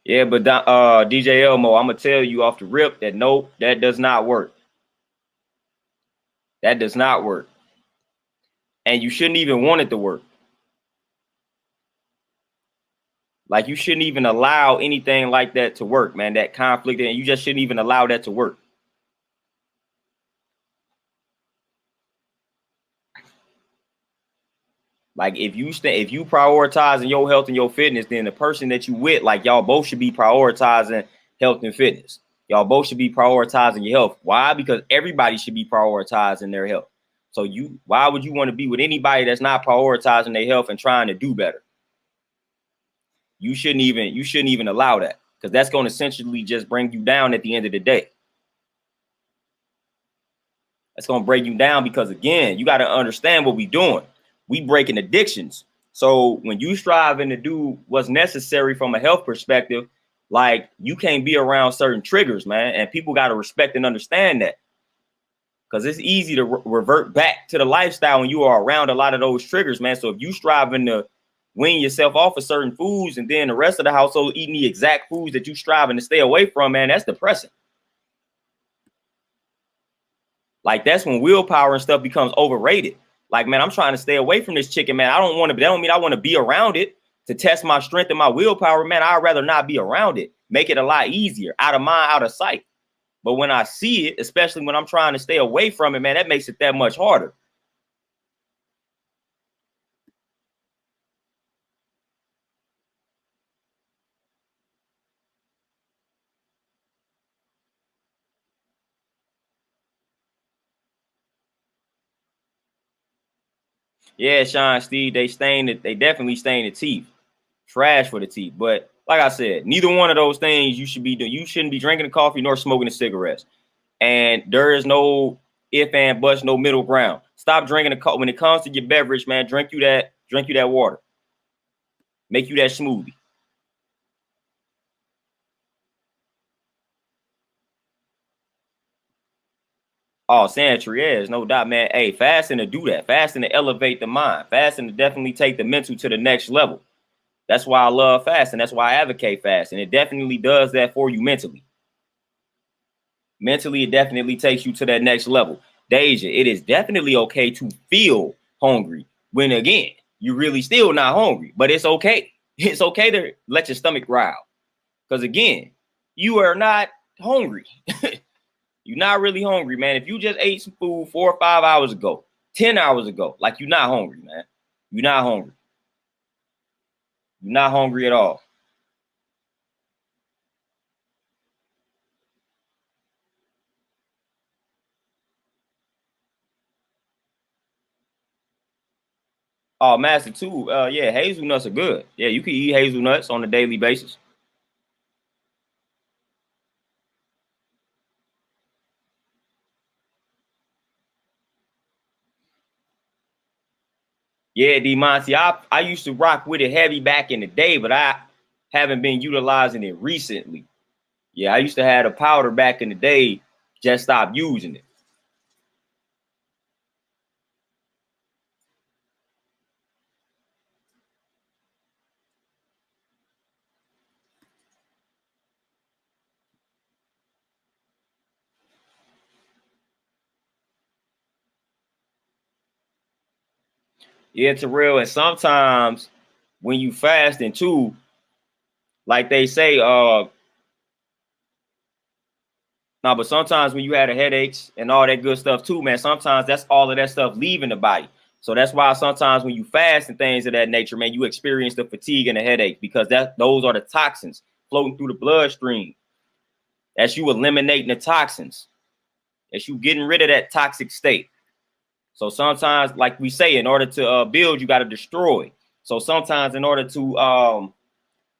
Yeah, but DJ Elmo, I'm gonna tell you off the rip that no, that does not work. That does not work, and you shouldn't even want it to work. Like you shouldn't even allow anything like that to work, man. That conflict, and you just shouldn't even allow that to work. Like if you prioritizing your health and your fitness, then the person that you with, like y'all both should be prioritizing health and fitness. Y'all both should be prioritizing your health. Why? Because everybody should be prioritizing their health. So why would you want to be with anybody that's not prioritizing their health and trying to do better? You shouldn't even allow that because that's going to essentially just bring you down at the end of the day. That's going to break you down because again, you got to understand what we're doing. We breaking addictions. So when you striving to do what's necessary from a health perspective, like you can't be around certain triggers, man. And people got to respect and understand that because it's easy to revert back to the lifestyle when you are around a lot of those triggers, man. So if you striving to wean yourself off of certain foods and then the rest of the household eating the exact foods that you striving to stay away from, man, that's depressing. Like that's when willpower and stuff becomes overrated. Like, man, I'm trying to stay away from this chicken, man. I don't want to, that don't mean I want to be around it to test my strength and my willpower, man, I'd rather not be around it. Make it a lot easier, out of mind, out of sight. But when I see it, especially when I'm trying to stay away from it, man, that makes it that much harder. Yeah, Sean, Steve, they definitely stain the teeth. Trash for the teeth. But like I said, neither one of those things you should be doing. You shouldn't be drinking the coffee nor smoking the cigarettes. And there is no if and buts, no middle ground. Stop drinking the coffee. When it comes to your beverage, man, drink you that water. Make you that smoothie. Oh, Santry, yes, no doubt, man. Hey, fasting to do that. Fasting to elevate the mind. Fasting to definitely take the mental to the next level. That's why I love fasting. That's why I advocate fasting. It definitely does that for you mentally. Mentally, it definitely takes you to that next level. Deja, it is definitely okay to feel hungry when, again, you're really still not hungry, but it's okay. It's okay to let your stomach growl. Because, again, you are not hungry. You're not really hungry, man. If you just ate some food 4 or 5 hours ago, 10 hours ago, like you're not hungry, man. You're not hungry. You're not hungry at all. Oh, master too. Yeah, hazelnuts are good. Yeah, you can eat hazelnuts on a daily basis. Yeah, D Monty, I used to rock with it heavy back in the day, but I haven't been utilizing it recently. Yeah, I used to have a powder back in the day, just stopped using it. Yeah, it's real. And sometimes when you fasting too, like they say, no, but sometimes when you had the headaches and all that good stuff too, man, sometimes that's all of that stuff leaving the body. So that's why sometimes when you fast and things of that nature, man, you experience the fatigue and the headache because those are the toxins floating through the bloodstream. That's you eliminating the toxins. That's you getting rid of that toxic state. So sometimes, like we say, in order to build, you got to destroy. So sometimes, in order to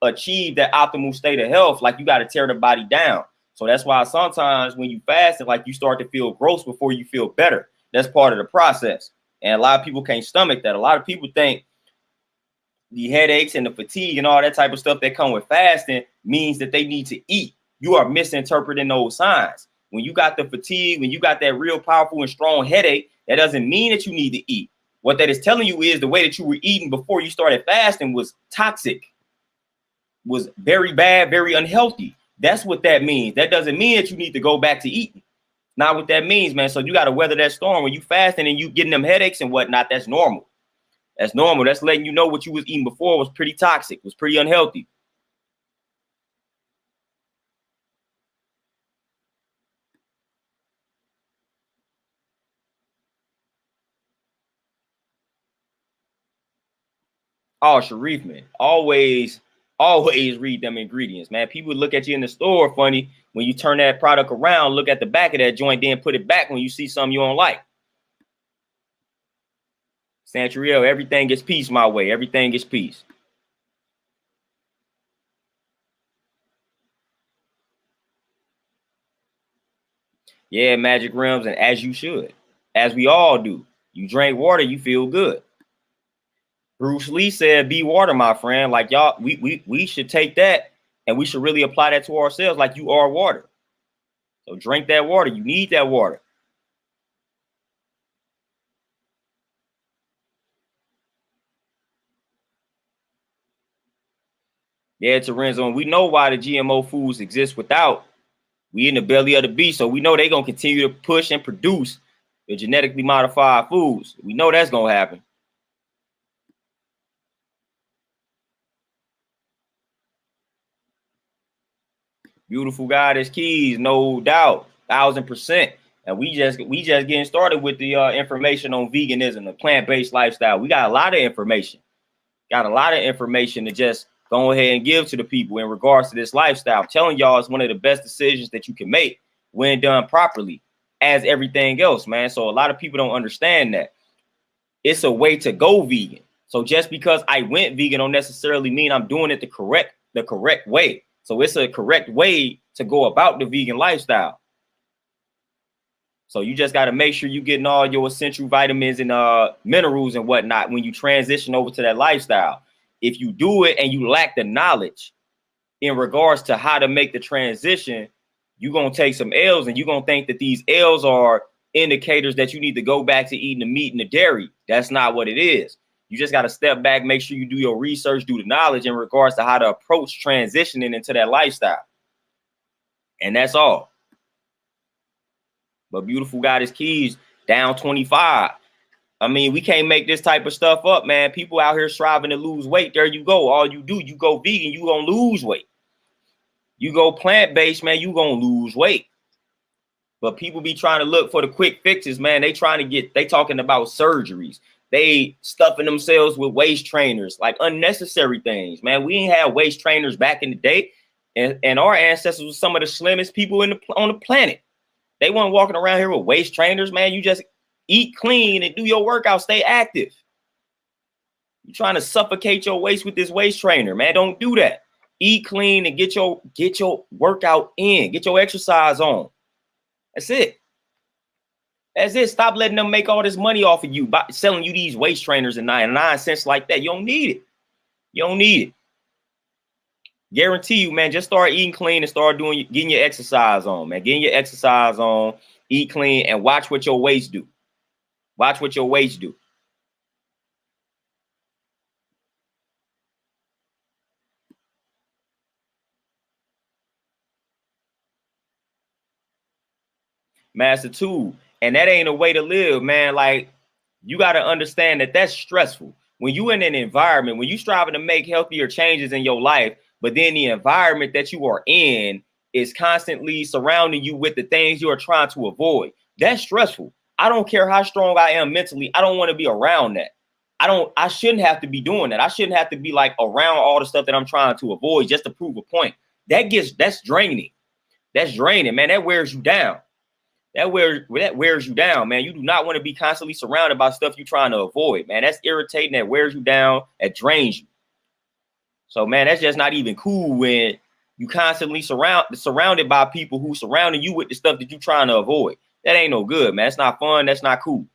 achieve that optimal state of health, like you got to tear the body down. So that's why sometimes when you fast, like you start to feel gross before you feel better. That's part of the process. And a lot of people can't stomach that. A lot of people think the headaches and the fatigue and all that type of stuff that come with fasting means that they need to eat. You are misinterpreting those signs. When you got the fatigue, when you got that real powerful and strong headache, that doesn't mean that you need to eat. What that is telling you is the way that you were eating before you started fasting was toxic, was very bad, very unhealthy. That's what that means. That doesn't mean that you need to go back to eating. Not what that means, man. So you got to weather that storm. When you fasting and you getting them headaches and whatnot, that's normal. That's normal. That's letting you know what you was eating before was pretty toxic, was pretty unhealthy. Oh, Sharif, man, always read them ingredients, man. People look at you in the store funny when you turn that product around, look at the back of that joint, then put it back when you see something you don't like. Santriel, everything gets peace my way. Everything gets peace. Yeah, magic rims, and as you should, as we all do. You drink water, you feel good. Bruce Lee said, "Be water, my friend." Like y'all, we should take that and we should really apply that to ourselves. Like you are water. So drink that water. You need that water. Yeah, Terenzo, and we know why the GMO foods exist without. We in the belly of the beast, so we know they're gonna continue to push and produce the genetically modified foods. We know that's gonna happen. Beautiful Goddess Keys, no doubt, 1000%. And we just getting started with the information on veganism, the plant-based lifestyle. We got a lot of information. Got a lot of information to just go ahead and give to the people in regards to this lifestyle. I'm telling y'all, it's one of the best decisions that you can make when done properly, as everything else, man. So a lot of people don't understand that it's a way to go vegan. So just because I went vegan don't necessarily mean I'm doing it the correct way. So it's a correct way to go about the vegan lifestyle. So you just got to make sure you're getting all your essential vitamins and minerals and whatnot when you transition over to that lifestyle. If you do it and you lack the knowledge in regards to how to make the transition, you're going to take some L's, and you're going to think that these L's are indicators that you need to go back to eating the meat and the dairy. That's not what it is. You just got to step back, make sure you do your research, do the knowledge in regards to how to approach transitioning into that lifestyle. And that's all. But Beautiful Goddess Keys, down 25. I mean, we can't make this type of stuff up, man. People out here striving to lose weight. There you go. All you do, you go vegan, you gonna lose weight. You go plant-based, man, you gonna lose weight. But people be trying to look for the quick fixes, man. They talking about surgeries. They stuffing themselves with waist trainers, like unnecessary things, man. We ain't had waist trainers back in the day. And our ancestors were some of the slimmest people on the planet. They weren't walking around here with waist trainers, man. You just eat clean and do your workout, stay active. You're trying to suffocate your waist with this waist trainer, man. Don't do that. Eat clean and get your workout in, get your exercise on. That's it. That's it. Stop letting them make all this money off of you by selling you these waist trainers and nonsense like that. You don't need it. You don't need it. Guarantee you, man, just start eating clean and start getting your exercise on, man. Getting your exercise on, eat clean, and watch what your waist do. Watch what your waist do. Master two. And that ain't a way to live, man. Like, you got to understand that that's stressful. When you in an environment, when you striving to make healthier changes in your life, but then the environment that you are in is constantly surrounding you with the things you are trying to avoid, that's stressful. I don't care how strong I am mentally. I don't want to be around that. I shouldn't have to be doing that. I shouldn't have to be like around all the stuff that I'm trying to avoid just to prove a point. That's draining. That's draining, man. That wears you down. That wears you down, man. You do not want to be constantly surrounded by stuff you're trying to avoid, man. That's irritating. That wears you down. That drains you. So, man, that's just not even cool when you constantly surrounded by people who surrounding you with the stuff that you're trying to avoid. That ain't no good, man. That's not fun. That's not cool.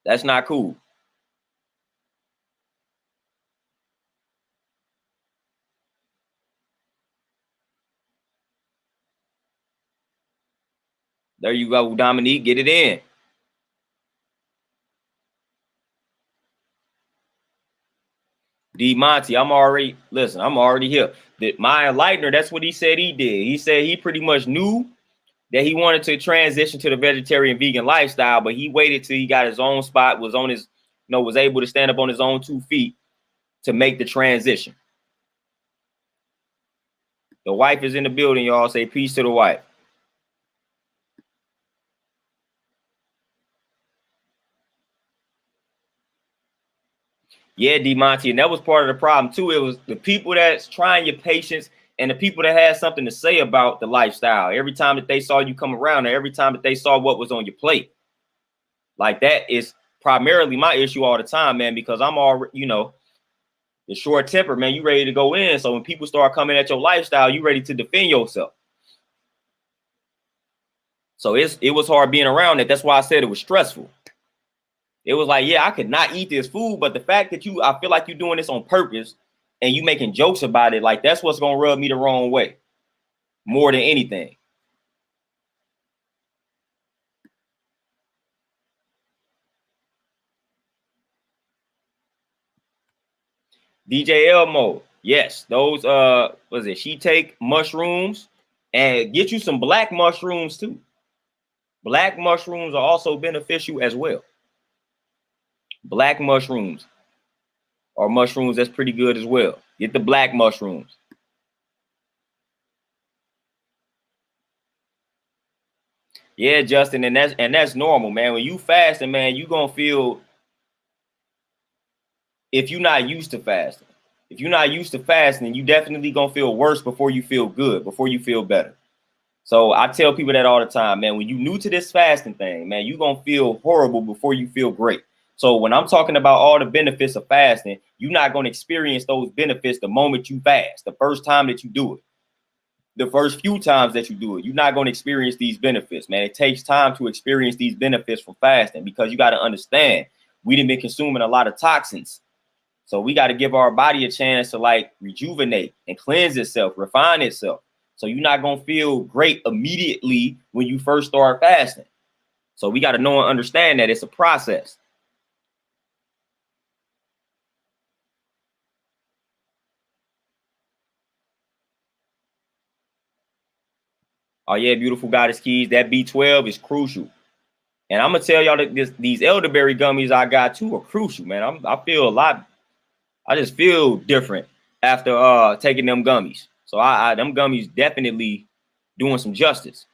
That's not cool. There you go, Dominique. Get it in. D Monty, I'm already here. My enlightener, that's what he said he did. He said he pretty much knew that he wanted to transition to the vegetarian vegan lifestyle, but he waited till he got his own spot, was on his, was able to stand up on his own 2 feet to make the transition. The wife is in the building, y'all. Say peace to the wife. Yeah, D Monty, and that was part of the problem too. It was the people that's trying your patience and the people that had something to say about the lifestyle. Every time that they saw you come around, or every time that they saw what was on your plate, like that is primarily my issue all the time, man. Because I'm already, the short temper, man. You ready to go in? So when people start coming at your lifestyle, you ready to defend yourself. So it was hard being around it. That's why I said it was stressful. It was like, yeah, I could not eat this food, but the fact that I feel like you're doing this on purpose and you making jokes about it, like that's what's gonna rub me the wrong way more than anything. DJ Elmo, yes, those she take mushrooms and get you some black mushrooms too. Black mushrooms are also beneficial as well. Black mushrooms are mushrooms that's pretty good as well. Get the black mushrooms. Yeah, Justin, and that's normal, man. When you fasting, man, you gonna feel, if you're not used to fasting. If you're not used to fasting, you definitely gonna feel worse before you feel good, before you feel better. So I tell people that all the time, man. When you new to this fasting thing, man, you gonna feel horrible before you feel great. So when I'm talking about all the benefits of fasting, you're not gonna experience those benefits the moment you fast, the first time that you do it. The first few times that you do it, you're not going to experience these benefits, man. It takes time to experience these benefits from fasting, because you got to understand, we done been consuming a lot of toxins. So we got to give our body a chance to like rejuvenate and cleanse itself, refine itself. So you're not going to feel great immediately when you first start fasting. So we got to know and understand that it's a process. Oh yeah, beautiful goddess keys. That B12 is crucial. And I'm gonna tell y'all that these elderberry gummies I got too are crucial, man. I feel a lot. I just feel different after taking them gummies. So I them gummies definitely doing some justice.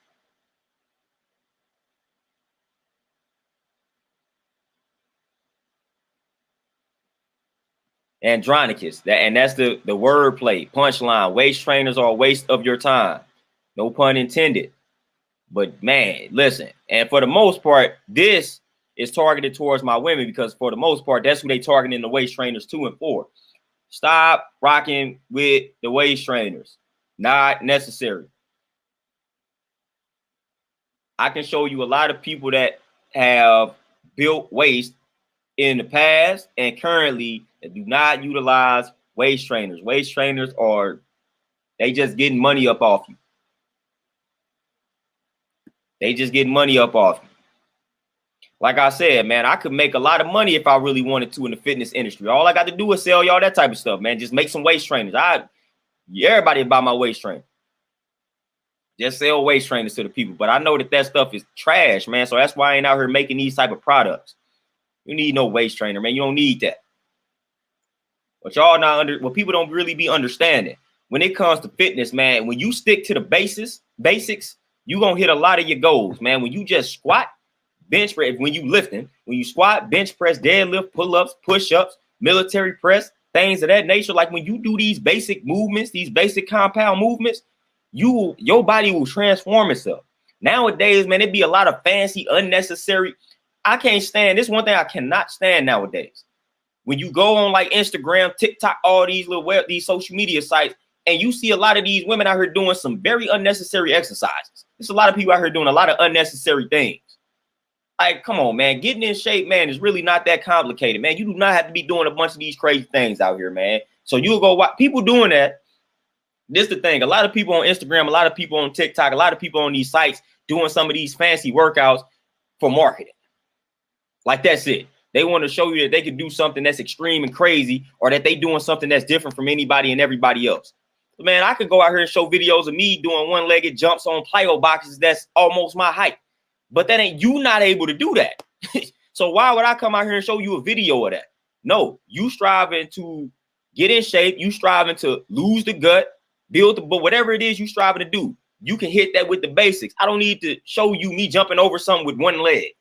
Andronicus, that's the wordplay punchline. Waist trainers are a waste of your time. No pun intended. But man, listen. And for the most part, this is targeted towards my women, because for the most part, that's who they targeting the waist trainers 2 and 4. Stop rocking with the waist trainers. Not necessary. I can show you a lot of people that have built waist in the past and currently that do not utilize waist trainers. Waist trainers are, they just getting money up off you. They just getting money up off you. Like I said, man, I could make a lot of money if I really wanted to in the fitness industry. All I got to do is sell y'all that type of stuff, man. Just make some waist trainers. Everybody buy my waist trainer. Just sell waist trainers to the people. But I know that stuff is trash, man. So that's why I ain't out here making these type of products. You need no waist trainer, man. You don't need that. But y'all not what people don't really be understanding. When it comes to fitness, man, when you stick to the basics, you gonna hit a lot of your goals, man. When you just squat, bench press, when you lifting, when you squat, bench press, deadlift, pull-ups, push-ups, military press, things of that nature. Like when you do these basic movements, these basic compound movements, your body will transform itself. Nowadays, man, it be a lot of fancy, unnecessary. I can't stand this. One thing I cannot stand nowadays. When you go on like Instagram, TikTok, all these these social media sites, and you see a lot of these women out here doing some very unnecessary exercises. There's a lot of people out here doing a lot of unnecessary things. Like, come on, man. Getting in shape, man, is really not that complicated, man. You do not have to be doing a bunch of these crazy things out here, man. So you'll go watch people doing that. This is the thing. A lot of people on Instagram, a lot of people on TikTok, a lot of people on these sites doing some of these fancy workouts for marketing. Like, that's it. They want to show you that they can do something that's extreme and crazy, or that they doing something that's different from anybody and everybody else. But man, I could go out here and show videos of me doing one-legged jumps on plyo boxes that's almost my height. But that ain't, you not able to do that. So why would I come out here and show you a video of that? No, you striving to get in shape. You striving to lose the gut, build the, but whatever it is you striving to do, you can hit that with the basics. I don't need to show you me jumping over something with one leg,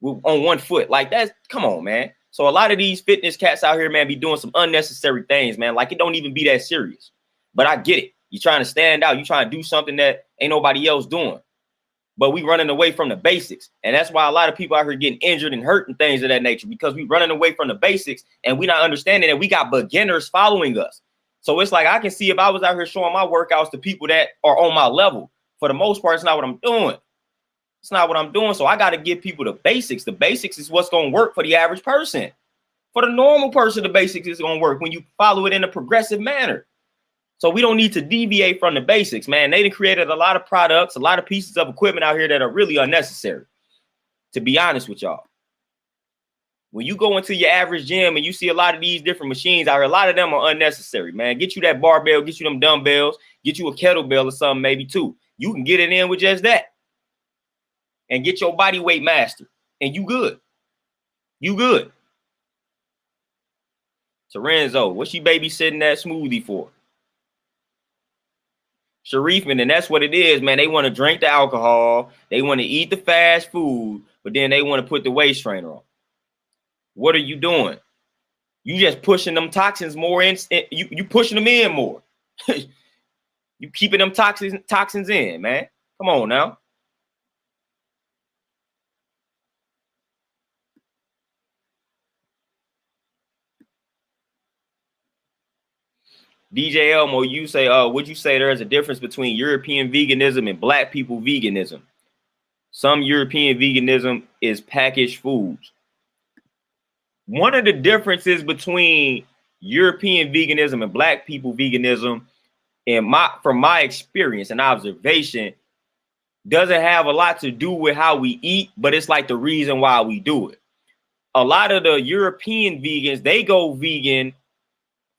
on one foot. Like, that's, come on, man. So a lot of these fitness cats out here, man, be doing some unnecessary things, man. Like, it don't even be that serious. But I get it. You're trying to stand out. You're trying to do something that ain't nobody else doing. But we running away from the basics. And that's why a lot of people out here getting injured and hurt and things of that nature, because we running away from the basics and we not understanding that we got beginners following us. So it's like, I can see if I was out here showing my workouts to people that are on my level, for the most part, it's not what I'm doing. It's not what I'm doing. So I got to give people the basics. The basics is what's going to work for the average person. For the normal person, the basics is going to work when you follow it in a progressive manner. So we don't need to deviate from the basics, man. They done created a lot of products, a lot of pieces of equipment out here that are really unnecessary, to be honest with y'all. When you go into your average gym and you see a lot of these different machines out here, a lot of them are unnecessary, man. Get you that barbell, get you them dumbbells, get you a kettlebell or something maybe too. You can get it in with just that and get your body weight mastered, and you good. You good. Terenzo, what's she babysitting that smoothie for? Sharifman, and that's what it is, man. They want to drink the alcohol, they want to eat the fast food, but then they want to put the waist trainer on. What are you doing? You just pushing them toxins more in. You pushing them in more. You keeping them toxins in, man. Come on now. DJ Elmo, you say, would you say there's a difference between European veganism and Black people veganism? Some European veganism is packaged foods. One of the differences between European veganism and Black people veganism, from my experience and observation, doesn't have a lot to do with how we eat, but it's like the reason why we do it. A lot of the European vegans, they go vegan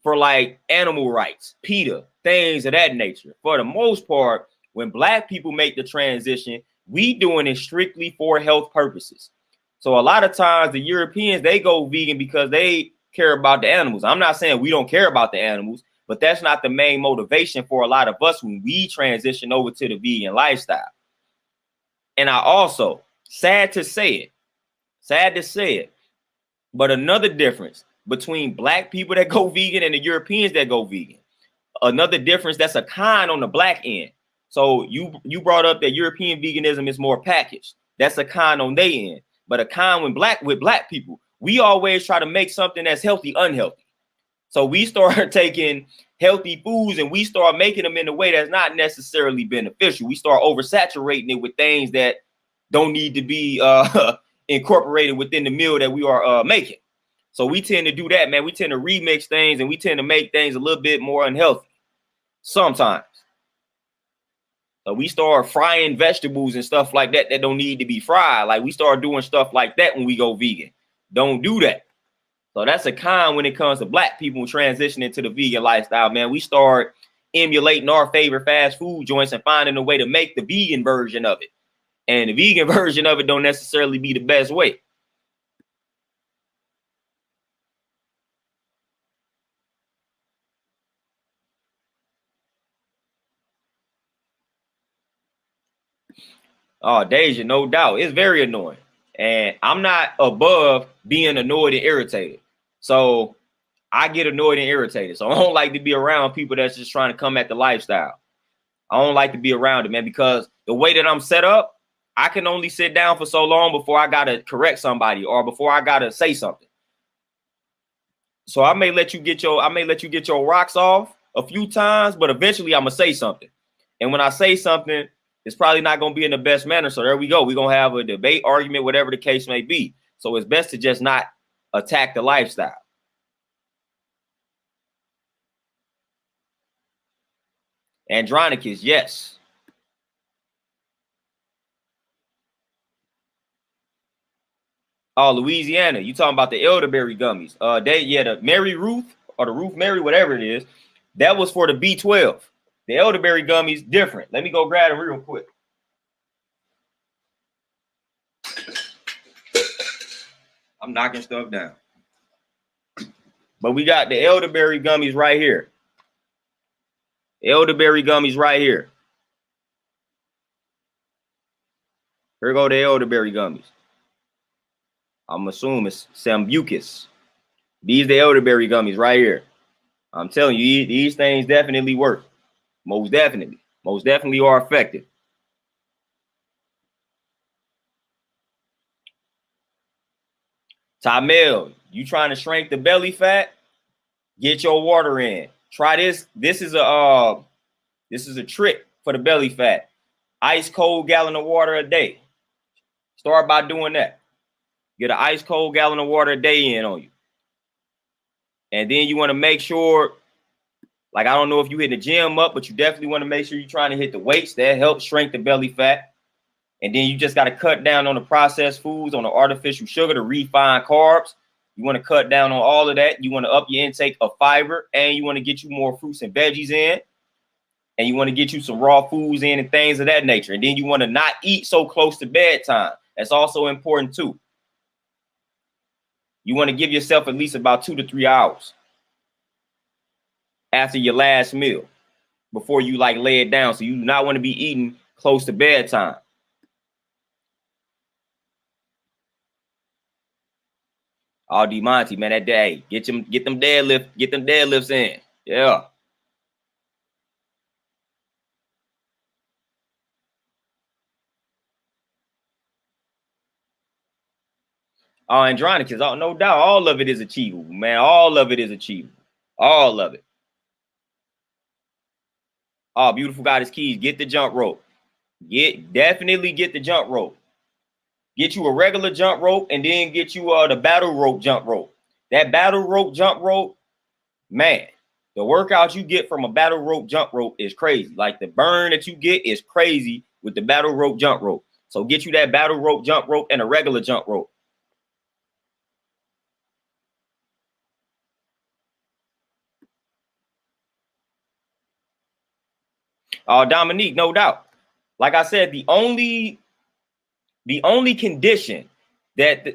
for like animal rights, PETA, things of that nature. For the most part, when Black people make the transition, we doing it strictly for health purposes. So a lot of times the Europeans, they go vegan because they care about the animals. I'm not saying we don't care about the animals, but that's not the main motivation for a lot of us when we transition over to the vegan lifestyle. And I also, sad to say it, but another difference between Black people that go vegan and the Europeans that go vegan, another difference that's a con on the Black end. So you brought up that European veganism is more packaged. That's a con on their end. But a con with Black people, we always try to make something that's healthy unhealthy. So we start taking healthy foods and we start making them in a way that's not necessarily beneficial. We start oversaturating it with things that don't need to be incorporated within the meal that we are making. So we tend to do that, man. We tend to remix things and we tend to make things a little bit more unhealthy sometimes. So we start frying vegetables and stuff like that that don't need to be fried. Like we start doing stuff like that when we go vegan. Don't do that. So that's a con when it comes to Black people transitioning to the vegan lifestyle, man. We start emulating our favorite fast food joints and finding a way to make the vegan version of it. And the vegan version of it don't necessarily be the best way. Oh, Deja, no doubt. It's very annoying. And I'm not above being annoyed and irritated. So I get annoyed and irritated. So I don't like to be around people that's just trying to come at the lifestyle. I don't like to be around it, man, because the way that I'm set up, I can only sit down for so long before I got to correct somebody or before I got to say something. So I may let you get your rocks off a few times, but eventually I'm going to say something. And when I say something, it's probably not going to be in the best manner. So there we go. We're going to have a debate, argument, whatever the case may be. So it's best to just not attack the lifestyle. Andronicus, yes. Oh, Louisiana. You talking about the elderberry gummies. The Mary Ruth or the Ruth Mary, whatever it is, that was for the B12. The elderberry gummies, different. Let me go grab it real quick. I'm knocking stuff down. But we got the elderberry gummies right here. Elderberry gummies right here. Here go the elderberry gummies. I'm assuming it's Sambucus. These the elderberry gummies right here. I'm telling you, these things definitely work. Most definitely are effective. Tamel, you trying to shrink the belly fat? Get your water in. Try this. This is a trick for the belly fat. Ice cold gallon of water a day. Start by doing that. Get an ice cold gallon of water a day in on you. And then you want to make sure, like, I don't know if you hit the gym up, but you definitely want to make sure you're trying to hit the weights. That helps shrink the belly fat. And then you just got to cut down on the processed foods, on the artificial sugar, the refined carbs. You want to cut down on all of that. You want to up your intake of fiber, and you want to get you more fruits and veggies in. And you want to get you some raw foods in and things of that nature. And then you want to not eat so close to bedtime. That's also important too. You want to give yourself at least about 2 to 3 hours after your last meal. before you like lay it down. So you do not want to be eating close to bedtime. Oh, D-Monty, man, that day. Get them deadlifts in. Yeah. Oh, Andronicus, oh, no doubt. All of it is achievable, man. All of it is achievable. All of it. Oh, beautiful goddess keys. Get the jump rope. Definitely get the jump rope. Get you a regular jump rope and then get you the battle rope jump rope. That battle rope jump rope, man, the workout you get from a battle rope jump rope is crazy. Like the burn that you get is crazy with the battle rope jump rope. So get you that battle rope jump rope and a regular jump rope. Dominique, no doubt. Like I said, the only condition that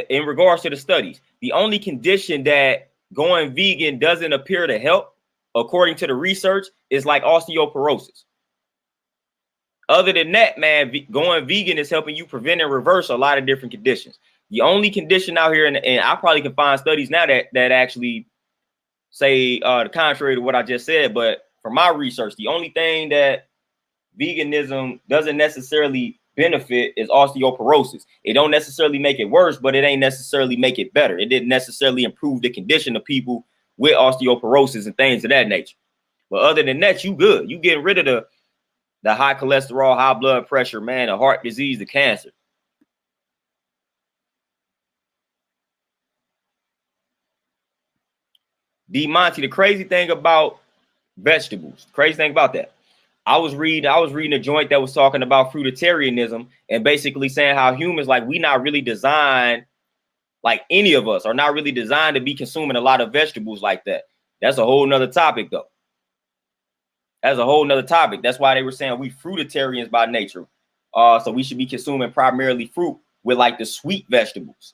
in regards to the studies, the only condition that going vegan doesn't appear to help, according to the research, is like osteoporosis. Other than that, man, going vegan is helping you prevent and reverse a lot of different conditions. The only condition out here, and I probably can find studies now that actually say the contrary to what I just said, but from my research, the only thing that veganism doesn't necessarily benefit is osteoporosis. It don't necessarily make it worse, but it ain't necessarily make it better. It didn't necessarily improve the condition of people with osteoporosis and things of that nature. But other than that, you good. You getting rid of the high cholesterol, high blood pressure, man, the heart disease, the cancer. D-Monty, the crazy thing about vegetables, crazy thing about that, I was reading a joint that was talking about fruitarianism and basically saying how humans, like, we not really designed, like any of us are not really designed to be consuming a lot of vegetables like that. That's a whole nother topic though. That's a whole nother topic. That's why they were saying we fruitarians by nature. So we should be consuming primarily fruit with like the sweet vegetables.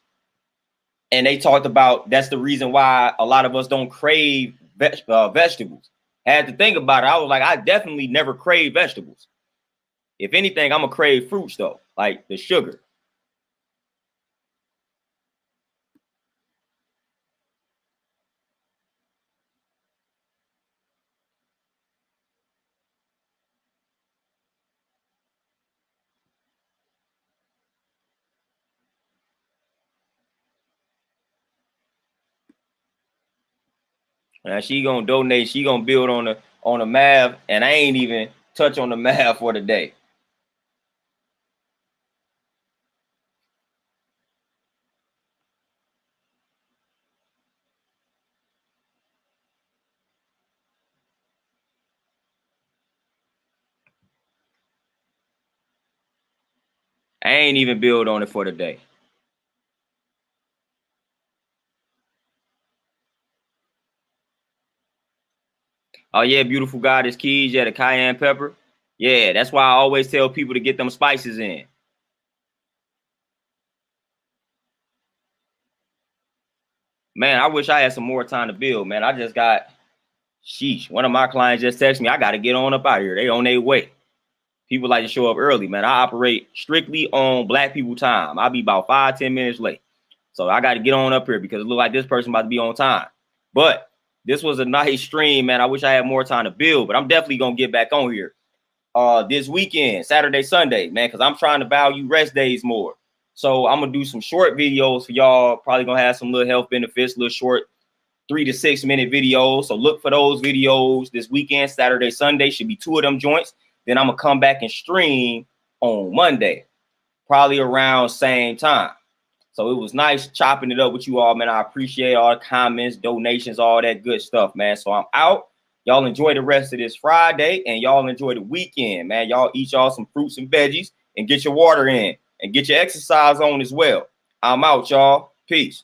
And they talked about that's the reason why a lot of us don't crave vegetables. Had to think about it. I was like, I definitely never crave vegetables. If anything, I'm gonna crave fruits though, like the sugar. And she gonna donate. She gonna build on the math, and I ain't even touch on the math for the day. I ain't even build on it for the day. Oh yeah, beautiful goddess keys. Yeah, the cayenne pepper. Yeah, that's why I always tell people to get them spices in. Man, I wish I had some more time to build. Man, I just got sheesh. One of my clients just texted me. I got to get on up out here. They on their way. People like to show up early, man. I operate strictly on black people time. I'll be about 5-10 minutes late. So I got to get on up here because it look like this person about to be on time. But this was a nice stream, man. I wish I had more time to build, but I'm definitely going to get back on here this weekend, Saturday, Sunday, man, because I'm trying to value rest days more. So I'm going to do some short videos for y'all. Probably going to have some little health benefits, little short 3 to 6 minute videos. So look for those videos this weekend, Saturday, Sunday. Should be 2 of them joints. Then I'm going to come back and stream on Monday, probably around same time. So it was nice chopping it up with you all, man. I appreciate all the comments, donations, all that good stuff, man. So I'm out. Y'all enjoy the rest of this Friday, and y'all enjoy the weekend, man. Y'all eat y'all some fruits and veggies and get your water in and get your exercise on as well. I'm out, y'all. Peace.